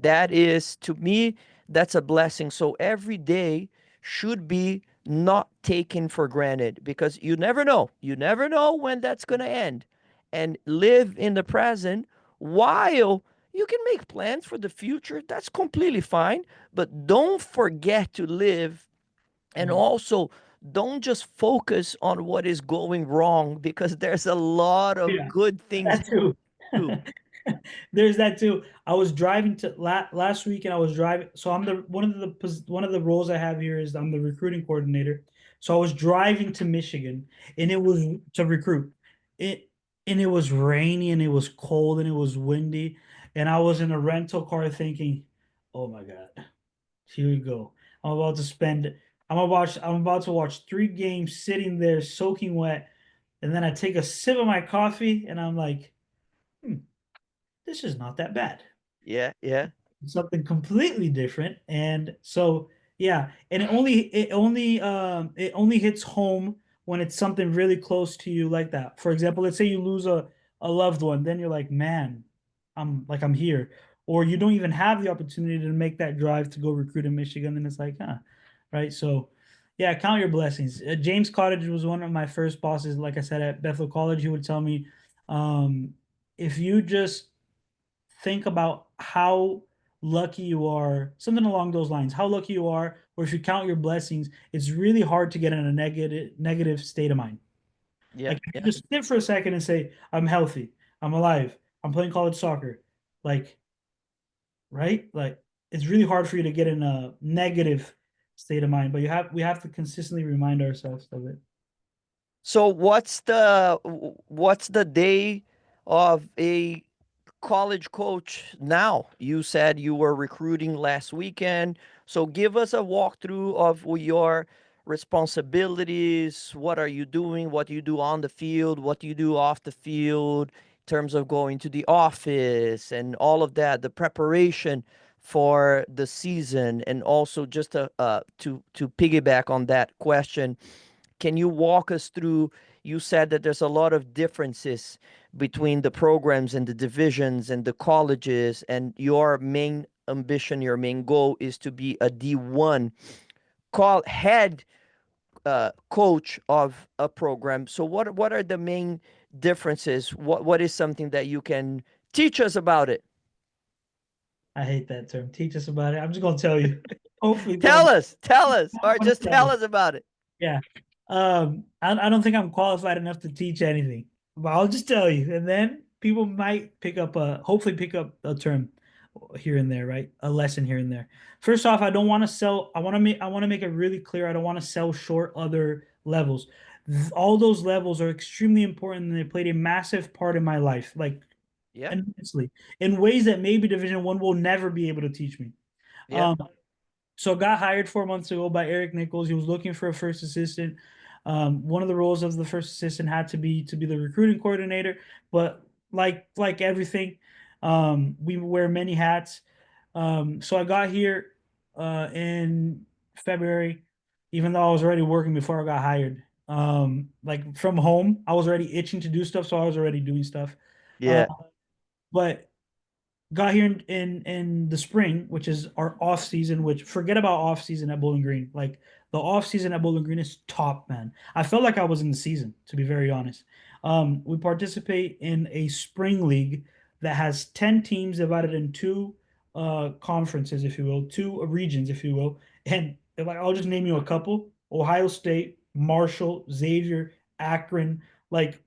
that is, to me, that's a blessing. So every day should be not taken for granted because you never know. You never know when that's going to end. And live in the present while you can make plans for the future. That's completely fine. But don't forget to live, and Yeah. also don't just focus on what is going wrong because there's a lot of Yeah. good things That too. too. There's that too. I was driving to last week, and I was driving. So I'm the one of the roles I have here is I'm the recruiting coordinator. So I was driving to Michigan, and it was to recruit. It and it was rainy, and it was cold, and it was windy, and I was in a rental car thinking, "Oh my God, here we go. I'm about to spend. I'm about to watch 3 games sitting there soaking wet, and then I take a sip of my coffee, and I'm like." This is not that bad. Yeah, yeah. Something completely different. And so yeah, and it only hits home when it's something really close to you like that. For example, let's say you lose a loved one, then you're like, man, I'm here. Or you don't even have the opportunity to make that drive to go recruit in Michigan, and it's like, huh, right? So yeah, count your blessings. James Cottage was one of my first bosses, like I said, at Bethel College. He would tell me, um, if you just think about how lucky you are, something along those lines, how lucky you are, or if you count your blessings, it's really hard to get in a negative state of mind. Yeah, Like if you yeah. just sit for a second and say, I'm healthy, I'm alive, I'm playing college soccer, like, right? Like it's really hard for you to get in a negative state of mind, but we have to consistently remind ourselves of it. So what's the day of a college coach now? You said you were recruiting last weekend. So give us a walkthrough of your responsibilities. What are you doing? What do you do on the field? What do you do off the field in terms of going to the office and all of that, the preparation for the season, and also just to piggyback on that question, can you walk us through? You said that there's a lot of differences between the programs and the divisions and the colleges and your main ambition, your main goal is to be a D1 call head coach of a program. So what are the main differences? What is something that you can teach us about it? I hate that term. Teach us about it. I'm just gonna tell you. Hopefully, Tell us, I'm or gonna just tell tell you. us about it. Yeah. I don't think I'm qualified enough to teach anything, but I'll just tell you, and then people might hopefully pick up a term here and there, right? A lesson here and there. First off, I don't want to sell. I want to make it really clear. I don't want to sell short other levels. All those levels are extremely important, and they played a massive part in my life, like Yeah, immensely, in ways that maybe Division 1 will never be able to teach me. yeah, Um, so got hired 4 months ago by Eric Nichols. He was looking for a first assistant. One of the roles of the first assistant had to be the recruiting coordinator, but like everything, we wear many hats. So I got here in February, even though I was already working before I got hired. Like from home, I was already itching to do stuff, so I was already doing stuff. Uh, yeah. but got here in the spring, which is our off season. Which forget about off season at Bowling Green. Like the off season at Bowling Green is top, man. I felt like I was in the season, to be very honest. We participate in a spring league that has 10 teams divided in two conferences, if you will, two regions, if you will. And like I'll just name you a couple: Ohio State, Marshall, Xavier, Akron. Like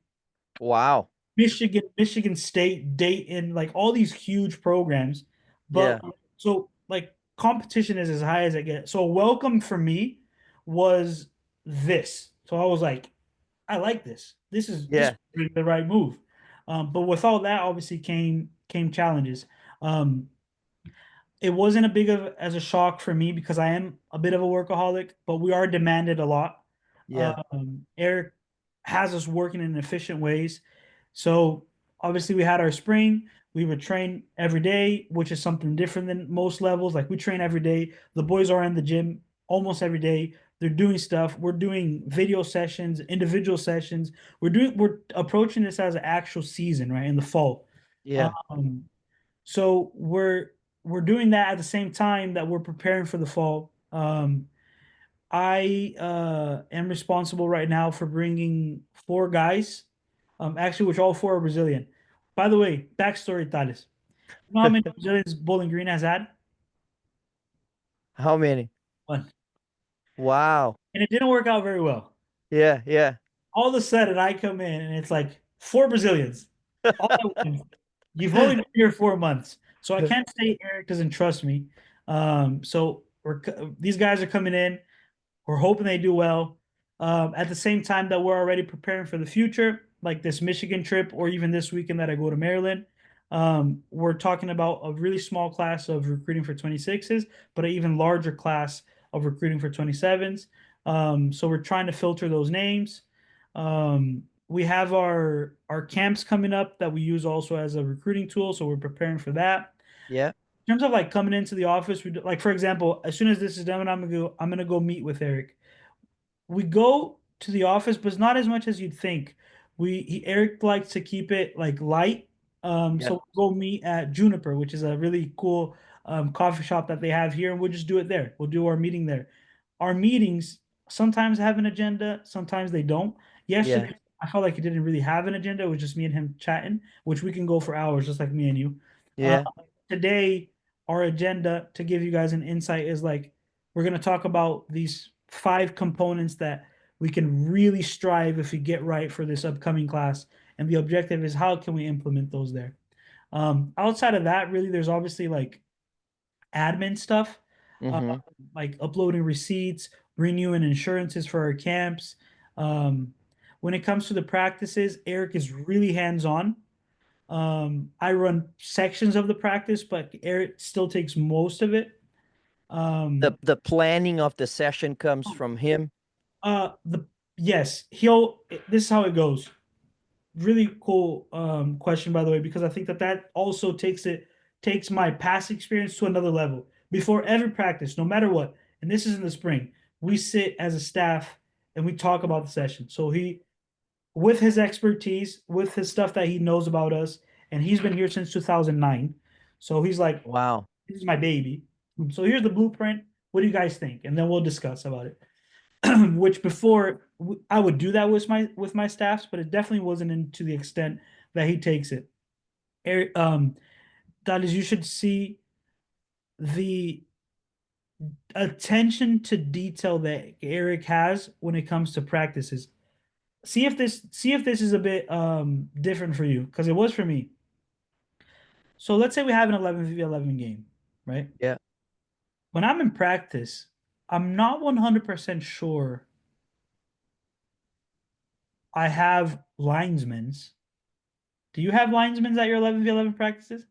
Wow. Michigan State, Dayton, like all these huge programs. But Yeah, so like competition is as high as it gets. So welcome for me was this. So I was like, I like this. This yeah, is the right move. But with all that, obviously came challenges. Um, it wasn't a big of as a shock for me because I am a bit of a workaholic, but we are demanded a lot. yeah, Eric has us working in efficient ways. So obviously we had our spring. We would train every day, which is something different than most levels. Like we train every day. The boys are in the gym almost every day. They're doing stuff. We're doing video sessions, individual sessions. We're approaching this as an actual season, right? In the fall. yeah, Um, so we're doing that at the same time that we're preparing for the fall. I am responsible right now for bringing four guys, actually, which all four are Brazilian. By the way, backstory, Thales. You know how many Brazilians Bowling Green has had? How many? One. Wow. And it didn't work out very well. Yeah, yeah. All of a sudden, I come in and it's like four Brazilians. All at once. You've only been here 4 months, so I can't say Eric doesn't trust me. So these guys are coming in. We're hoping they do well. At the same time that we're already preparing for the future, like this Michigan trip, or even this weekend that I go to Maryland. We're talking about a really small class of recruiting for 26s, but an even larger class of recruiting for 27s. So we're trying to filter those names. We have our camps coming up that we use also as a recruiting tool, so we're preparing for that. Yeah, In terms of like coming into the office, like for example, as soon as this is done, I'm gonna go meet with Eric. We go to the office, but it's not as much as you'd think. Eric likes to keep it like light. yeah, So we'll go meet at Juniper, which is a really cool coffee shop that they have here, and we'll just do it there. We'll do our meeting there. Our meetings sometimes have an agenda, sometimes they don't. yeah, Yesterday, I felt like it didn't really have an agenda. It was just me and him chatting, which we can go for hours, just like me and you. Uh, yeah, Today, our agenda to give you guys an insight is like we're going to talk about these five components that we can really strive if we get right for this upcoming class. And the objective is how can we implement those there? Outside of that, really, there's obviously like admin stuff, uh, mm-hmm. like uploading receipts, renewing insurances for our camps. Um, when it comes to the practices, Eric is really hands-on. I run sections of the practice, but Eric still takes most of it. Um, The planning of the session comes from him. the yes, he'll. This is how it goes. Really cool question, by the way, because I think that also takes my past experience to another level. Before every practice, no matter what, and this is in the spring, we sit as a staff and we talk about the session. So with his expertise, with his stuff that he knows about us, and he's been here since 2009. So he's like, Wow. This is my baby. So here's the blueprint. What do you guys think? And then we'll discuss about it. Which before I would do that with my staffs, but it definitely wasn't to the extent that he takes it. That is, you should see the attention to detail that Eric has when it comes to practices. See if this is a bit different for you, because it was for me. So let's say we have an 11v11 game, right? Yeah. When I'm in practice, I'm not 100% sure I have linesmen's. Do you have linesmen's at your 11v11 practices?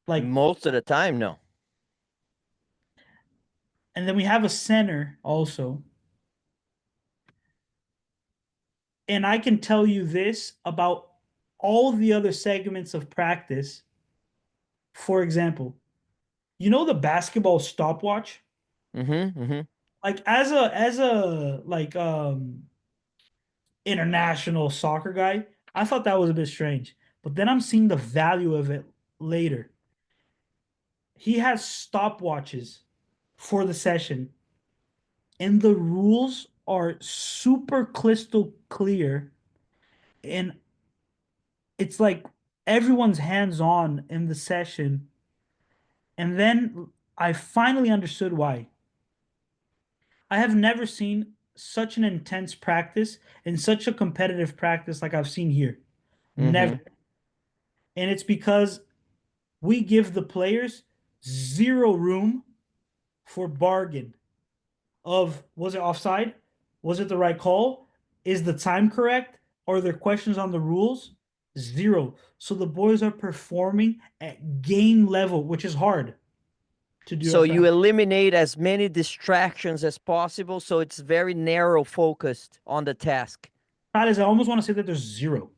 Like, Most of the time, no. and then we have a center also. And I can tell you this about all the other segments of practice. For example, you know the basketball stopwatch? Mm-hmm. Mm-hmm. Like as a like international soccer guy, I thought that was a bit strange. But then I'm seeing the value of it later. He has stopwatches for the session, and the rules are super crystal clear. And it's like everyone's hands on in the session. And then I finally understood why. I have never seen such an intense practice and such a competitive practice like I've seen here. Mm-hmm. Never. And it's because we give the players zero room for bargain of, was it offside? Was it the right call? Is the time correct? Are there questions on the rules? Zero. So the boys are performing at game level, which is hard to do So at you practice. eliminate as many distractions as possible, so it's very narrow focused on the task. That is, I almost want to say that there's zero.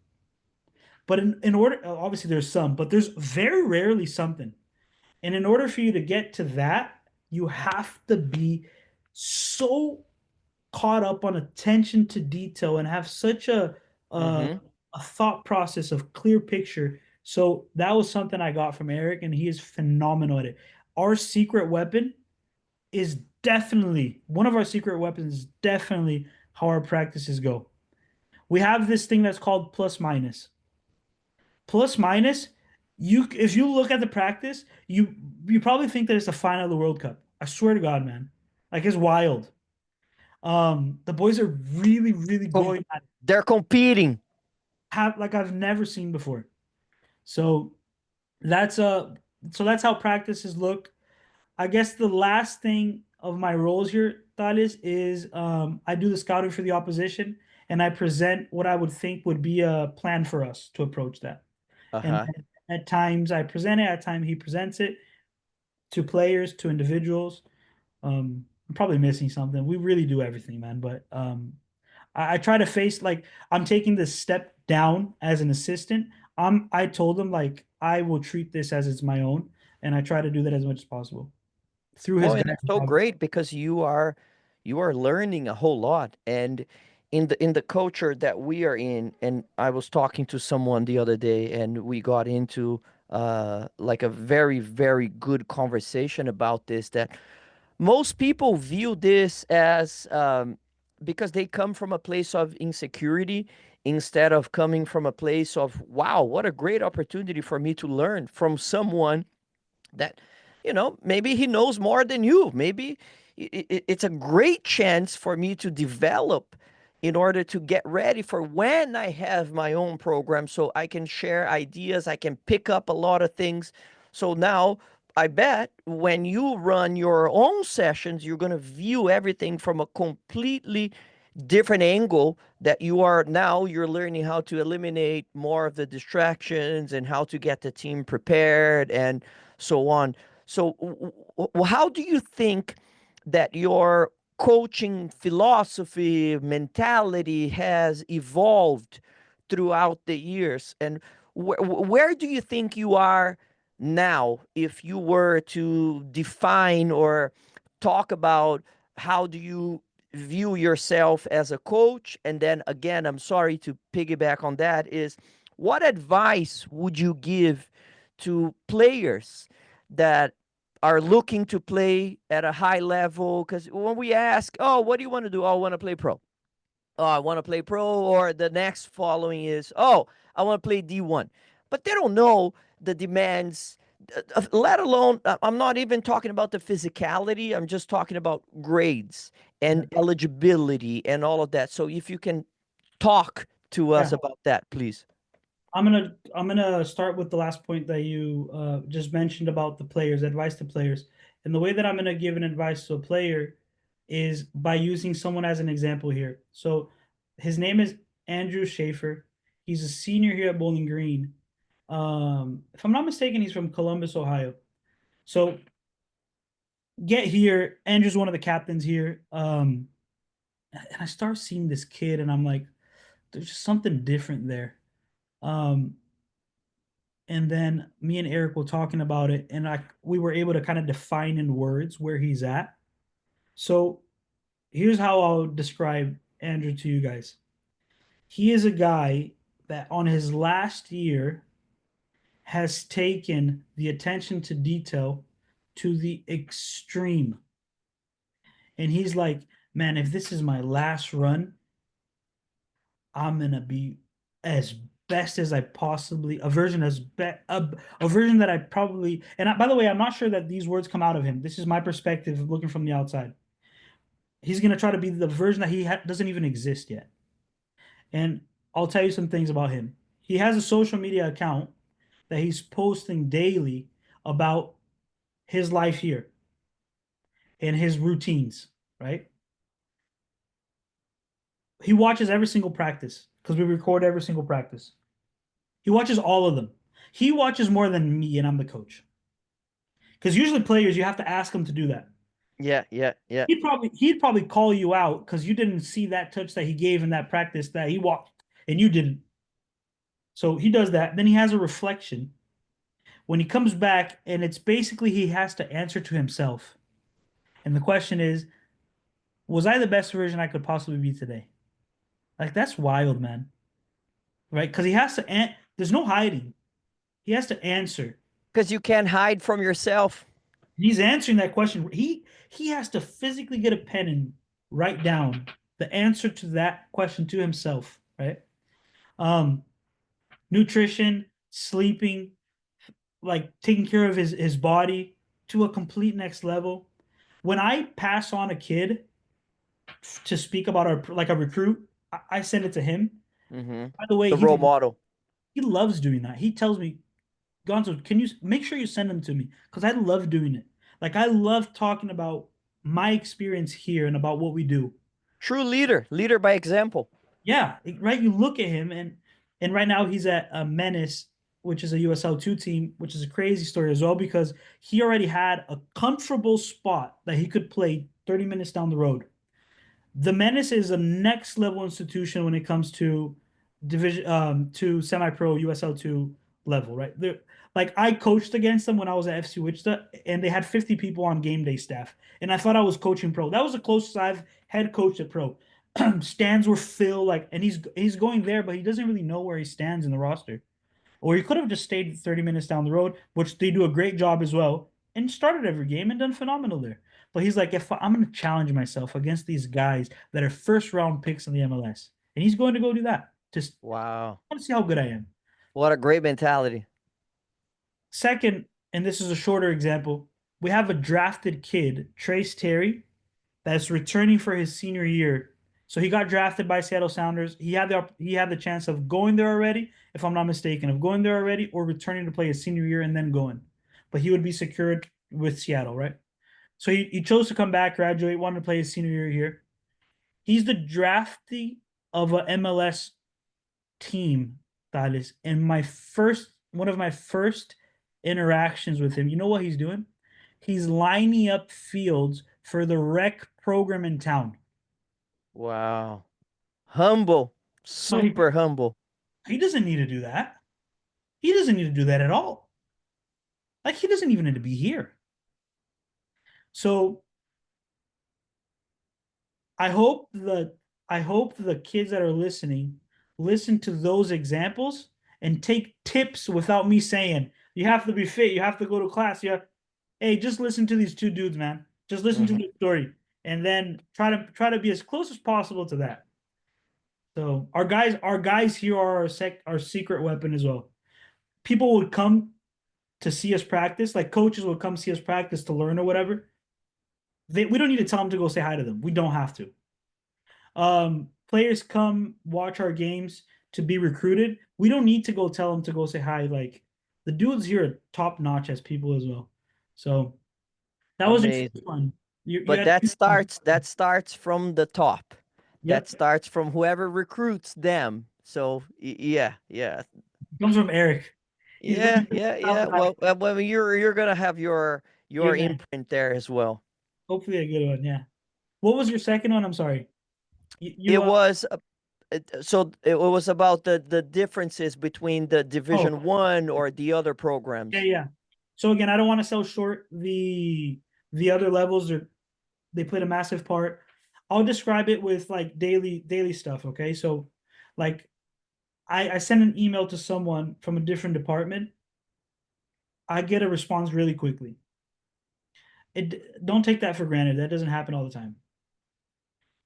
But in order, obviously there's some, but there's very rarely something. And in order for you to get to that, you have to be so caught up on attention to detail and have such Mm-hmm. a thought process of clear picture. So that was something I got from Eric, and he is phenomenal at it. Our secret weapon is definitely one of our secret weapons is definitely how our practices go. We have this thing that's called plus minus. Plus minus, you if you look at the practice, you probably think that it's the final of the World Cup. I swear to God, man. Like it's wild. The boys are really, really Com- going at they're competing. have like I've never seen before. So that's that's how practices look. I guess the last thing of my roles here, Thales, is I do the scouting for the opposition and I present what I would think would be a plan for us to approach that. And Uh-huh. at times I present it, at times he presents it to players, to individuals. I'm probably missing something. We really do everything, man. But I try to face like I'm taking this step down as an assistant. I told him like I will treat this as it's my own, and I try to do that as much as possible through his Well, and it's guidance. so great because you are learning a whole lot. And in the culture that we are in, and I was talking to someone the other day, and we got into like a very, very good conversation about this, that most people view this as because they come from a place of insecurity instead of coming from a place of, wow, what a great opportunity for me to learn from someone that, maybe he knows more than you. Maybe it's a great chance for me to develop in order to get ready for when I have my own program, so I can share ideas, I can pick up a lot of things. So now I bet when you run your own sessions, you're going to view everything from a completely different angle, that you're learning how to eliminate more of the distractions and how to get the team prepared and so on. So how do you think that your coaching philosophy mentality has evolved throughout the years, and where do you think you are now, if you were to define or talk about how do you view yourself as a coach? And then again, I'm sorry to piggyback on that, is what advice would you give to players that are looking to play at a high level. Because when we ask, oh, what do you want to do? Oh, I want to play pro. Oh, I want to play pro. Or the next following is, oh, I want to play D1. But they don't know the demands, let alone, I'm not even talking about the physicality. I'm just talking about grades Yeah. and eligibility and all of that. So if you can talk to us Yeah. about that, please. I'm gonna start with the last point that you just mentioned about the players, advice to players. And the way that I'm gonna give an advice to a player is by using someone as an example here. So his name is Andrew Schaefer. He's a senior here at Bowling Green. If I'm not mistaken, he's from Columbus, Ohio. So get here, Andrew's one of the captains here. And I start seeing this kid, and I'm like, there's just something different there. Um, and then me and Eric were talking about it, and we were able to kind of define in words where he's at. So here's how I'll describe Andrew to you guys. He is a guy that on his last year has taken the attention to detail to the extreme. And he's like, man, if this is my last run, I'm gonna be as best as I possibly a version as a version that I probably and by the way, I'm not sure that these words come out of him. This is my perspective looking from the outside. He's gonna try to be the version that doesn't even exist yet. And I'll tell you some things about him. He has a social media account that he's posting daily about his life here and his routines, right? He watches every single practice because we record every single practice. He watches all of them. He watches more than me, and I'm the coach. Because usually players, you have to ask them to do that. Yeah, yeah, yeah. He'd probably call you out because you didn't see that touch that he gave in that practice that he walked and you didn't. So he does that. Then he has a reflection when he comes back, and it's basically he has to answer to himself. And the question is, was I the best version I could possibly be today? Like that's wild, man. Right? Because he has to. There's no hiding. He has to answer. Because you can't hide from yourself. He's answering that question. He has to physically get a pen and write down the answer to that question to himself, right? Um, nutrition, sleeping, like taking care of his body to a complete next level. When I pass on a kid to speak about our like a recruit, I send it to him. Mm-hmm. By the way, The role model. he loves doing that. He tells me, Gonzo, can you make sure you send them to me? Because I love doing it. Like I love talking about my experience here and about what we do. True leader, leader by example. Yeah, right. You look at him, and right now he's at Menace, which is a USL2 team, which is a crazy story as well because he already had a comfortable spot that he could play 30 minutes down the road. The Menace is a next level institution when it comes to division to semi-pro USL2 level, right? Like I coached against them when I was at FC Wichita, and they had 50 people on game day staff, and I thought I was coaching pro. That was the closest I've head coached at pro. Stands were filled, like, and he's going there, but he doesn't really know where he stands in the roster. Or he could have just stayed 30 minutes down the road, which they do a great job as well, and started every game and done phenomenal there. But he's like, if I'm going to challenge myself against these guys that are first round picks in the MLS, and he's going to go do that. Just Wow. want to see how good I am. What a great mentality. Second, and this is a shorter example, we have a drafted kid, Trace Terry, that's returning for his senior year. So he got drafted by Seattle Sounders. He had the chance of going there already, if I'm not mistaken, of going there already or returning to play his senior year and then going. But he would be secured with Seattle, right? So he chose to come back, graduate, wanted to play his senior year here. He's the draftee of a MLS team, that is. And one of my first interactions with him, you know what he's doing? He's lining up fields for the rec program in town. Wow. Humble. No, Super humble. he doesn't need to do that. He doesn't need to do that at all. Like he doesn't even need to be here. So I hope that I hope the kids that are listening listen to those examples and take tips without me saying you have to be fit, you have to go to class, you have hey, just listen to these two dudes, man. Just listen to Hmm. the story, and then try to be as close as possible to that. So our guys here are our secret weapon as well. People would come to see us practice, like coaches would come see us practice to learn or whatever. We don't need to tell them to go say hi to them. We don't have to. Players come watch our games to be recruited. We don't need to go tell them to go say hi. Like the dudes here are top notch as people as well. So that was your first Amazing. one. You But had that starts from the top. That yep. starts from whoever recruits them. So yeah, yeah, It comes from Eric. He's been yeah, yeah, top yeah. guy. Well, you're gonna have your Amen. imprint there as well. Hopefully a good one. Yeah. What was your second one? I'm sorry. You It was so it was about the differences between the oh Division One or the other yeah, programs. yeah. So again, I don't want to sell short the other levels, or they played a massive part. I'll describe it with like daily stuff. Okay. So like I send an email to someone from a different department. I get a response really quickly. It don't take that for granted. That doesn't happen all the time.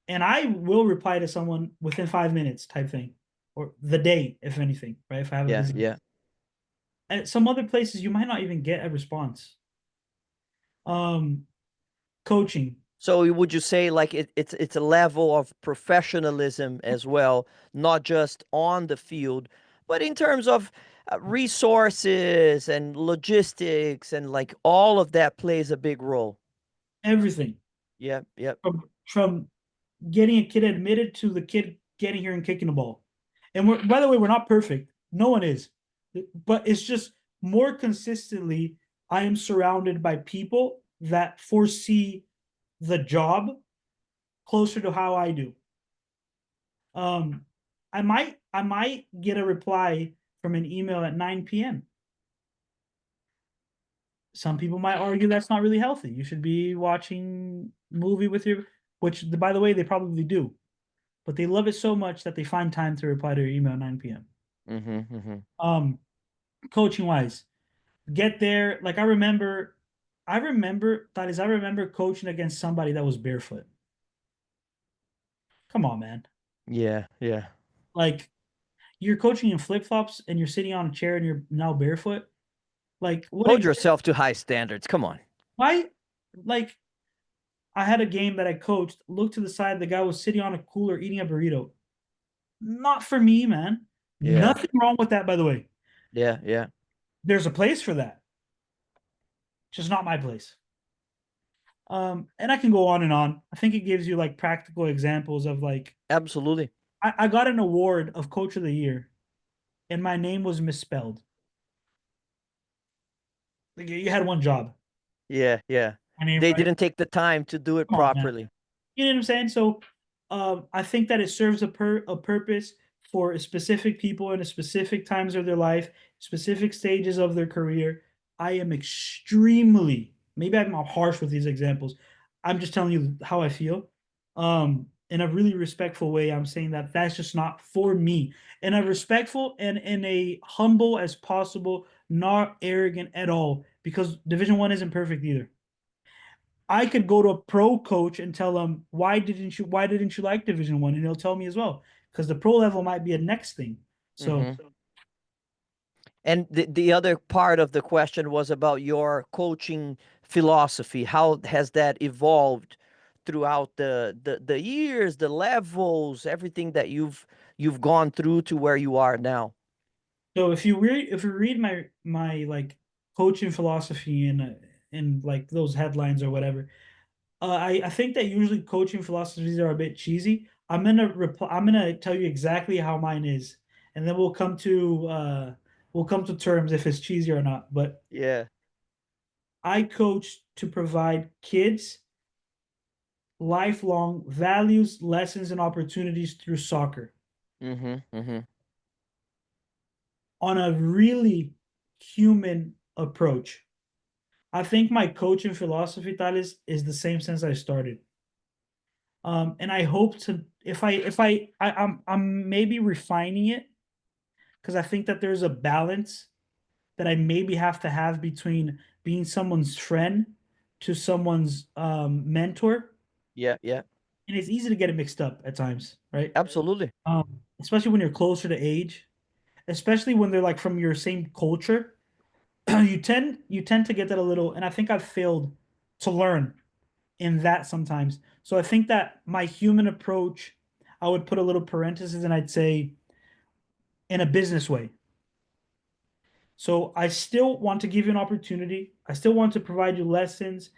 And I will reply to someone within 5 minutes type thing. Or the day, if anything, right? If I have a Yeah, busy. yeah. At some other places you might not even get a response. Um Coaching. So would you say like it's a level of professionalism as well, not just on the field, but in terms of resources and logistics and like all of that plays a big role. Everything. Yep, yep. From getting a kid admitted to the kid getting here and kicking the ball. And we're, by the way, we're not perfect. No one is. But it's just more consistently, I am surrounded by people that foresee the job closer to how I do. Um, I might get a reply from an email at 9 p.m. Some people might argue that's not really healthy. You should be watching movie with your, which by the way they probably do, but they love it so much that they find time to reply to your email at 9 p.m. Mm-hmm, mm-hmm. Um, Coaching wise, get there. Like I remember coaching against somebody that was barefoot. Come on, man. Yeah, yeah. Like you're coaching in flip flops and you're sitting on a chair and you're now barefoot. Like what? Hold yourself to high standards. Come on. Why? Like I had a game that I coached. Looked to the side, the guy was sitting on a cooler eating a burrito. Not for me, man. Yeah, Nothing wrong with that, by the way. yeah, yeah. There's a place for that. Just not my place. And I can go on and on. I think it gives you like practical examples of like Absolutely. I got an award of Coach of the Year, and my name was misspelled. Like, you had one job. Yeah, yeah. My name, They right? didn't take the time to do it Come on, man. properly. You know what I'm saying? So, I think that it serves a purpose for specific people in a specific times of their life, specific stages of their career. I am extremely, maybe I'm harsh with these examples. I'm just telling you how I feel. In a really respectful way, I'm saying that that's just not for me. In a respectful and in a humble as possible, not arrogant at all, because Division One isn't perfect either. I could go to a pro coach and tell them why didn't you like Division One, and he'll tell me as well because the pro level might be a next thing. So Mm-hmm. And the other part of the question was about your coaching philosophy. How has that evolved throughout the years, the levels, everything that you've gone through to where you are now? if you read my like coaching philosophy in like those headlines or whatever, I think that usually coaching philosophies are a bit cheesy. I'm gonna tell you exactly how mine is, and then we'll come to terms if it's cheesy or not. But Yeah. I coach to provide kids lifelong values, lessons, and opportunities through soccer Mm-hmm. Mm-hmm. on a really human approach. I think my coaching philosophy, Thales, is the same since I started. And I hope to, I'm maybe refining it because I think that there's a balance that I maybe have to have between being someone's friend to someone's mentor. Yeah, yeah, And it's easy to get it mixed up at times, right? absolutely. Especially when you're closer to age, especially when they're like from your same culture. You tend to get that a little, and I think I've failed to learn in that sometimes. So I think that my human approach, I would put a little parenthesis and I'd say in a business way. So I still want to give you an opportunity. I still want to provide you lessons,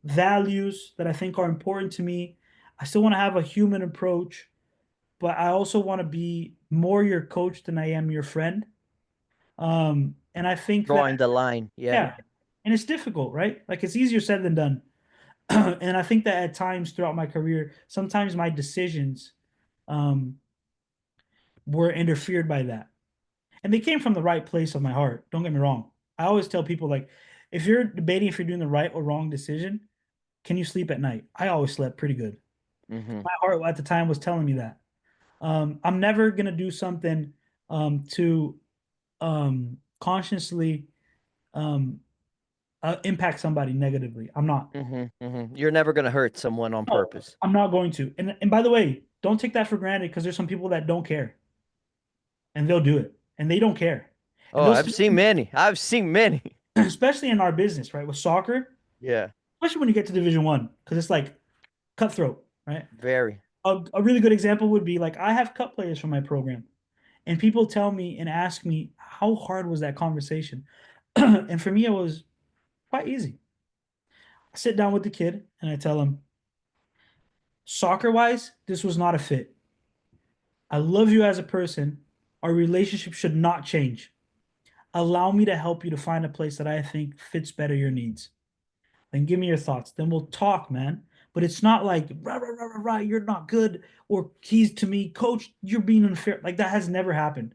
values that I think are important to me. I still want to have a human approach, but I also want to be more your coach than I am your friend. And I think that, Drawing the line. Yeah. yeah, and it's difficult, right? Like it's easier said than done. And I think that at times throughout my career, sometimes my decisions um, were interfered by that. And they came from the right place of my heart. Don't get me wrong. I always tell people, like, if you're debating if you're doing the right or wrong decision, can you sleep at night? I always slept pretty good. Mm-hmm. My heart at the time was telling me that. I'm never gonna do something to consciously um, impact somebody negatively. I'm not. Mm-hmm. Mm-hmm. You're never gonna hurt someone on No, purpose. I'm not going to. And by the way, don't take that for granted because there's some people that don't care and they'll do it and they don't care and Oh, they'll I've see, seen many. I've seen many. especially in our business, right? With soccer, Yeah, especially when you get to Division 1, because it's like cutthroat, right? very. A really good example would be like I have cut players from my program, and people tell me and ask me how hard was that conversation, and for me it was quite easy. I sit down with the kid and I tell him, soccer wise, this was not a fit. I love you as a person. Our relationship should not change. Allow me to help you to find a place that I think fits better your needs. Then give me your thoughts. Then we'll talk, man. But it's not like rah, rah, rah, rah, rah, you're not good, or he's to me, coach, you're being unfair. Like that has never happened.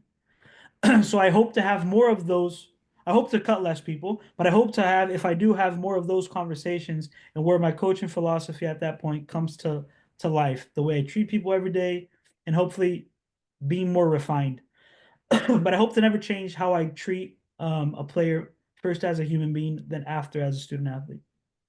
So I hope to have more of those. I hope to cut less people, but I hope to have, if I do have more of those conversations and where my coaching philosophy at that point comes to life, the way I treat people every day, and hopefully being more refined. But I hope to never change how I treat a player first as a human being, then after as a student athlete.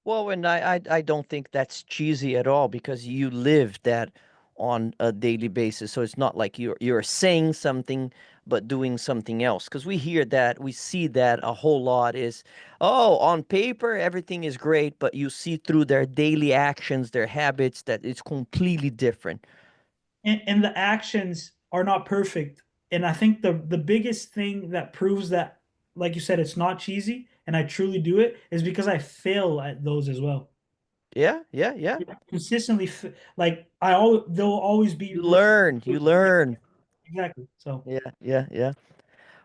Well, and I don't think that's cheesy at all because you live that on a daily basis. So it's not like you're saying something but doing something else. Because we hear that, we see that a whole lot is, oh, on paper everything is great, but you see through their daily actions, their habits, that it's completely different. And the actions are not perfect. And I think the biggest thing that proves that, like you said, it's not cheesy and I truly do it is because I fail at those as well. Yeah, yeah, yeah. Consistently, like I always, there'll always be You room. learn, you learn. Exactly. So Yeah, yeah, yeah.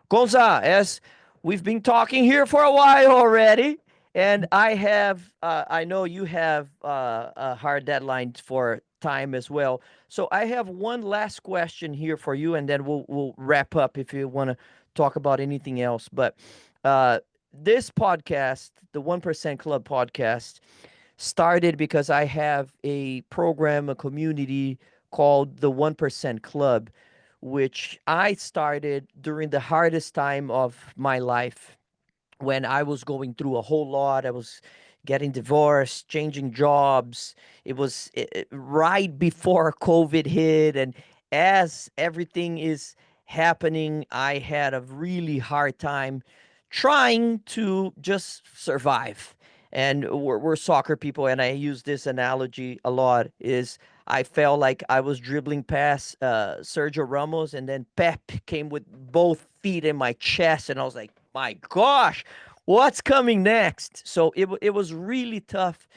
Gonza, as we've been talking here for a while already, and I know you have a hard deadline for time as well. So I have one last question here for you, and then we'll wrap up if you want to talk about anything else. But uh, this podcast, the 1% Club podcast, started because I have a program, a community called the 1% Club, which I started during the hardest time of my life when I was going through a whole lot. I was getting divorced, changing jobs. It was right before COVID hit. And as everything is happening, I had a really hard time trying to just survive. And we're soccer people, and I use this analogy a lot. Is I felt like I was dribbling past Sergio Ramos, and then Pep came with both feet in my chest, and I was like, "My gosh, what's coming next?" So it was really tough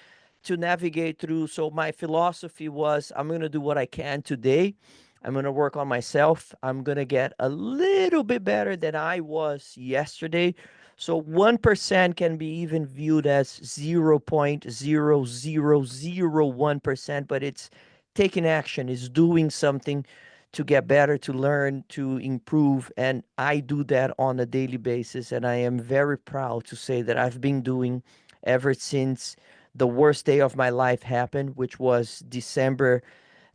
to navigate through. So my philosophy was, I'm gonna do what I can today. I'm gonna work on myself. I'm gonna get a little bit better than I was yesterday. So 1% can be even viewed as 0.0001%, but it's taking action, is doing something to get better, to learn, to improve. And I do that on a daily basis. And I am very proud to say that I've been doing ever since the worst day of my life happened, which was December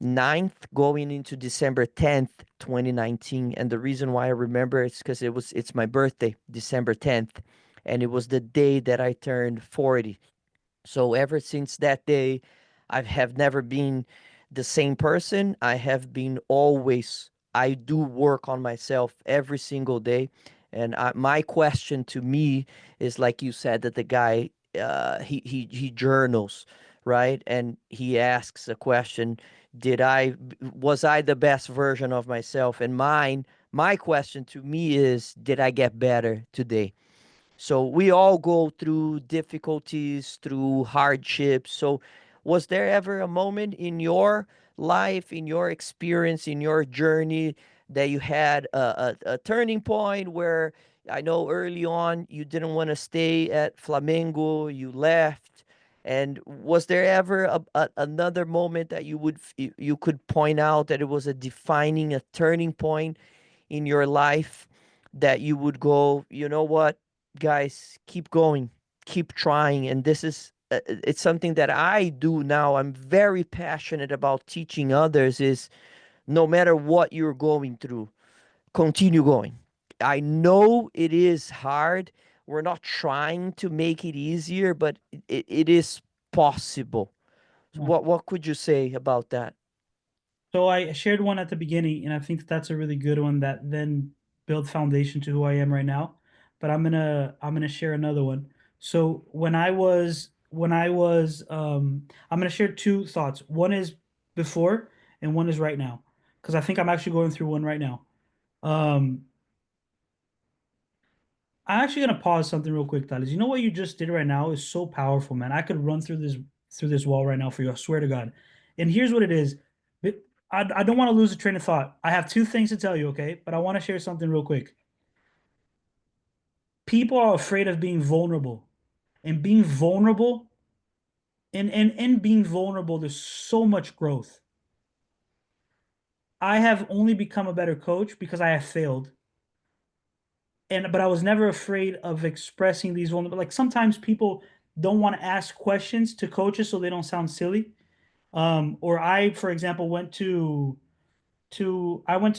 9th going into December 10th, 2019. And the reason why I remember it's because it's my birthday, December 10th, and it was the day that I turned 40. So ever since that day, I have never been the same person. I have been always, I do work on myself every single day. And my question to me is like you said that the guy, he journals, right? And he asks a question, was I the best version of myself? And my question to me is, did I get better today? So we all go through difficulties, through hardships. So was there ever a moment in your life, in your experience, in your journey that you had a turning point where I know early on you didn't want to stay at Flamengo, you left. And was there ever another moment that you could point out that it was a defining, a turning point in your life that you would go, you know what, guys, keep going, keep trying. And this is it's something that I do now. I'm very passionate about teaching others is no matter what you're going through, continue going. I know it is hard. We're not trying to make it easier, but it is possible. So Yeah. what could you say about that? So I shared one at the beginning, and I think that's a really good one that then built foundation to who I am right now. But I'm gonna share another one. So when I was I'm gonna share two thoughts. One is before and one is right now. Because I think I'm actually going through one right now. Um, I'm actually gonna pause something real quick, Thales. You know what you just did right now is so powerful, man. I could run through this wall right now for you. I swear to God. And here's what it is. I don't want to lose the train of thought. I have two things to tell you, okay? But I want to share something real quick. People are afraid of being vulnerable. And being vulnerable, and being vulnerable, there's so much growth. I have only become a better coach because I have failed. But I was never afraid of expressing these vulnerable. Like sometimes people don't want to ask questions to coaches so they don't sound silly. Or I, for example, went to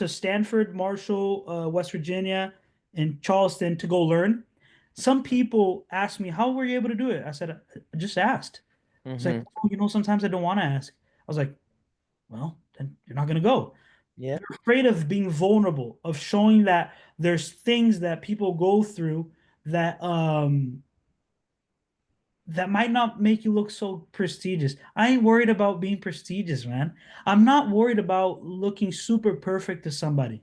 Stanford, Marshall, West Virginia, and Charleston to go learn. Some people asked me, "How were you able to do it?" I said, "I just asked." It's like, Mm-hmm. "Oh, sometimes I don't want to ask." I was like, "Well, then you're not gonna go." Yeah. They're afraid of being vulnerable, of showing that there's things that people go through that that might not make you look so prestigious. I ain't worried about being prestigious, man. I'm not worried about looking super perfect to somebody.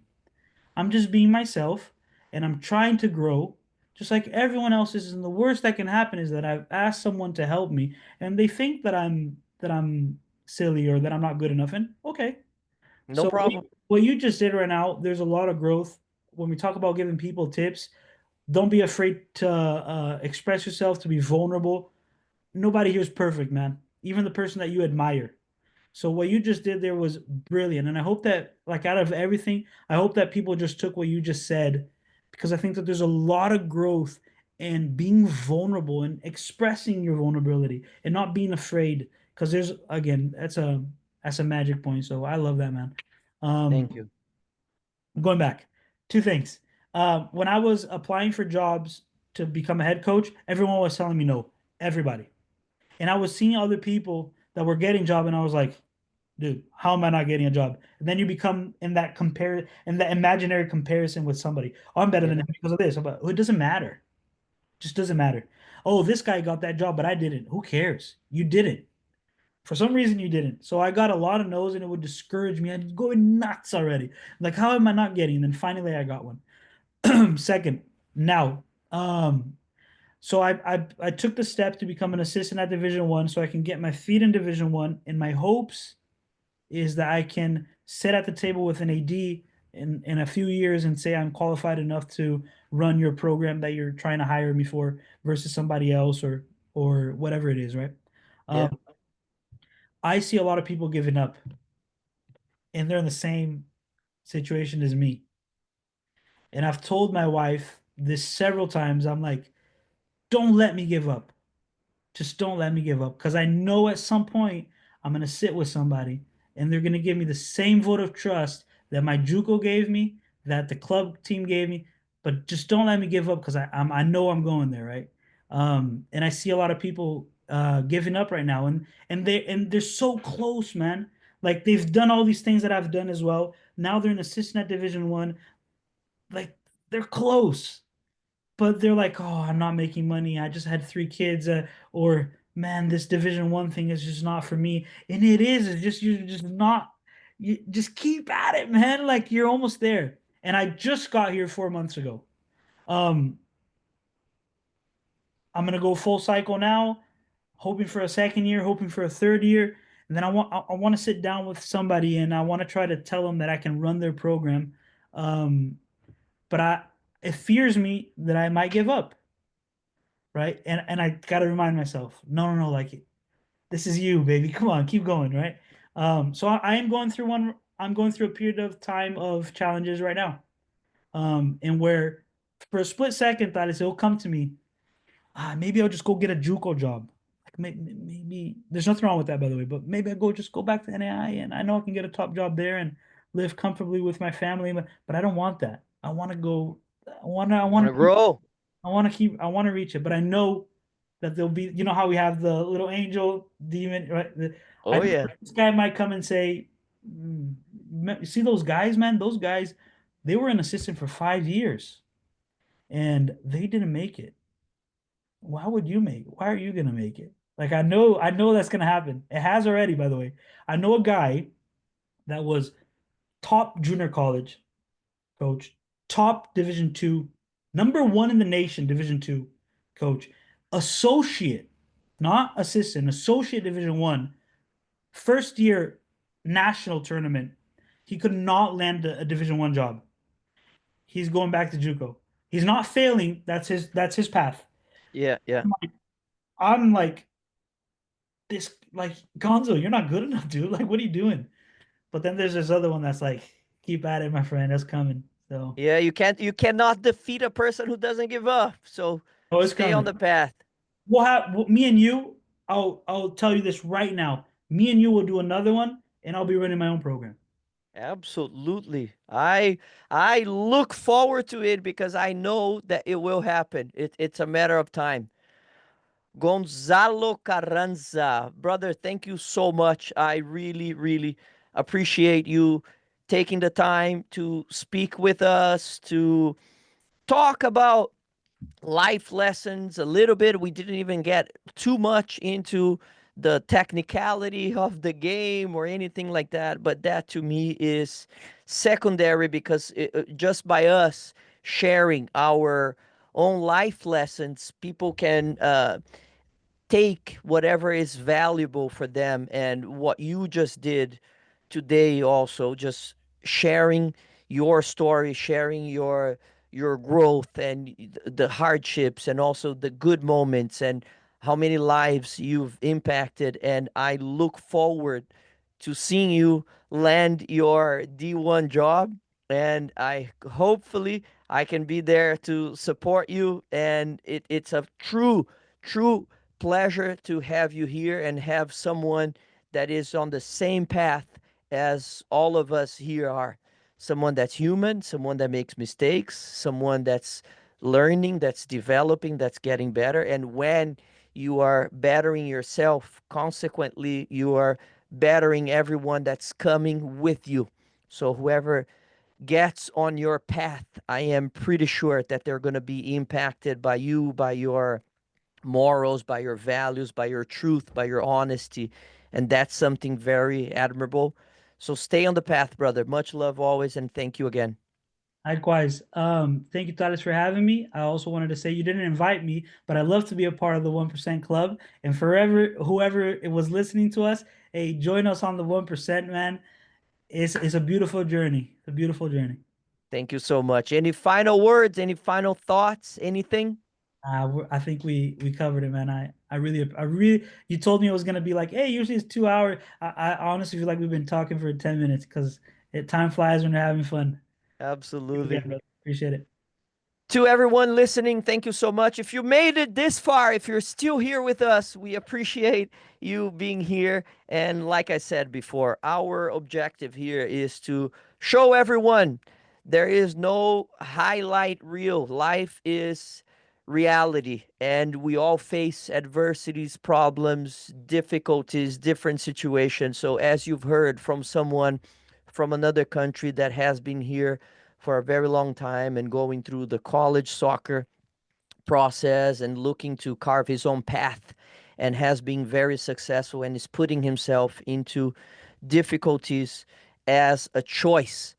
I'm just being myself and I'm trying to grow just like everyone else is. And the worst that can happen is that I've asked someone to help me and they think that I'm silly or that I'm not good enough. And okay. No So problem. what you just did right now, there's a lot of growth. When we talk about giving people tips, don't be afraid to express yourself, to be vulnerable. Nobody here is perfect, man. Even the person that you admire. So what you just did there was brilliant. And I hope that, like, out of everything, I hope that people just took what you just said, because I think that there's a lot of growth in being vulnerable and expressing your vulnerability and not being afraid. Because there's, again, that's a magic point. So I love that, man. Um, Thank you. Going back, two things. When I was applying for jobs to become a head coach, everyone was telling me no. Everybody. And I was seeing other people that were getting job, and I was like, dude, how am I not getting a job? And then you become in that imaginary comparison with somebody. Oh, I'm better than Yeah. him because of this. But it doesn't matter. It just doesn't matter. Oh, this guy got that job, but I didn't. Who cares? You didn't. For some reason, you didn't. So I got a lot of no's, and it would discourage me. I'd go nuts already. Like, how am I not getting? And then finally, I got one. Second, now, so I took the step to become an assistant at Division 1, so I can get my feet in Division 1. And my hopes is that I can sit at the table with an AD in a few years and say I'm qualified enough to run your program that you're trying to hire me for versus somebody else or whatever it is, right? Yeah. Um, I see a lot of people giving up, and they're in the same situation as me. And I've told my wife this several times. I'm like, don't let me give up. Just don't let me give up because I know at some point I'm gonna sit with somebody and they're gonna give me the same vote of trust that my JUCO gave me, that the club team gave me. But just don't let me give up because I know I'm going there, right? And I see a lot of people giving up right now, and they're so close, man. Like they've done all these things that I've done as well. Now they're an assistant at Division 1. Like they're close, but they're like, oh, I'm not making money. I just had 3 kids, or man, this Division 1 thing is just not for me. And it is. It's just you're just not. You just keep at it, man. Like you're almost there. And I just got here 4 months ago. Um, I'm gonna go full cycle now, hoping for a second year, hoping for a third year, and then I want to sit down with somebody and I want to try to tell them that I can run their program. Um, but it fears me that I might give up, right? And I got to remind myself, no, no, no, like this is you, baby. Come on, keep going, right? So I am going through one. I'm going through a period of time of challenges right now, and where for a split second, thought it'll come to me. Maybe I'll just go get a JUCO job. Like maybe there's nothing wrong with that, by the way. But maybe I just go back to NAI, and I know I can get a top job there and live comfortably with my family. But I don't want that. I want to go. I You want want to to grow? I want to reach it, but I know that there'll be, you know how we have the little angel demon, right? I Oh, know yeah. this guy might come and say, You see those guys, man? Those guys, they were an assistant for 5 years and they didn't make it. Why would you make it? Why are you gonna make it? Like I know that's gonna happen. It has already, by the way. I know a guy that was top junior college coach, top Division 2, #1 in the nation, Division 2 coach, associate, not assistant, associate Division 1, first year national tournament. He could not land a Division 1 job. He's going back to JUCO. He's not failing. That's his path. Yeah, yeah. I'm like this, like Gonzo, you're not good enough, dude. Like, what are you doing? But then there's this other one that's like, keep at it, my friend. That's coming. So, Yeah, you cannot defeat a person who doesn't give up. So oh, it's stay on the coming. path. Me and you. I'll tell you this right now. Me and you will do another one, and I'll be running my own program. Absolutely. I look forward to it because I know that it will happen. It's a matter of time. Gonzalo Carranza, brother, thank you so much. I really, really appreciate you taking the time to speak with us, to talk about life lessons a little bit. We didn't even get too much into the technicality of the game or anything like that, but that to me is secondary because just by us sharing our own life lessons, people can take whatever is valuable for them. And what you just did today also, just sharing your story, sharing your growth and the hardships and also the good moments and how many lives you've impacted. And I look forward to seeing you land your D1 job, and I hopefully I can be there to support you. And it's a true pleasure to have you here and have someone that is on the same path as all of us here are. Someone that's human, someone that makes mistakes, someone that's learning, that's developing, that's getting better. And when you are bettering yourself, consequently, you are bettering everyone that's coming with you. So, whoever gets on your path, I am pretty sure that they're going to be impacted by you, by your morals, by your values, by your truth, by your honesty. And that's something very admirable. So stay on the path, brother. Much love always, and thank you again. Likewise. Thank you, Thales, for having me. I also wanted to say you didn't invite me, but I'd love to be a part of the 1% Club. And forever, whoever it was listening to us, hey, join us on the 1%, man. It's a beautiful journey. It's a beautiful journey. Thank you so much. Any final words? Any final thoughts? Anything? I think we covered it, man. I really, you told me it was gonna be like, hey, usually it's 2 hours. I honestly feel like we've been talking for 10 minutes because time flies when you're having fun. Thank you Absolutely. again, brother. Appreciate it. To everyone listening, thank you so much. If you made it this far, if you're still here with us, we appreciate you being here. And like I said before, our objective here is to show everyone there is no highlight reel. Life is reality, and we all face adversities, problems, difficulties, different situations. So, as you've heard from someone from another country that has been here for a very long time and going through the college soccer process and looking to carve his own path and has been very successful and is putting himself into difficulties as a choice.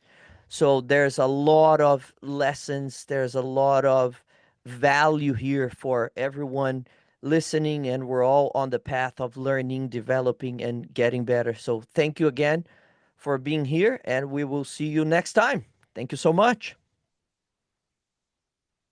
So there's a lot of lessons, there's a lot of value here for everyone listening, and we're all on the path of learning, developing, and getting better. So thank you again for being here, and we will see you next time. Thank you so much.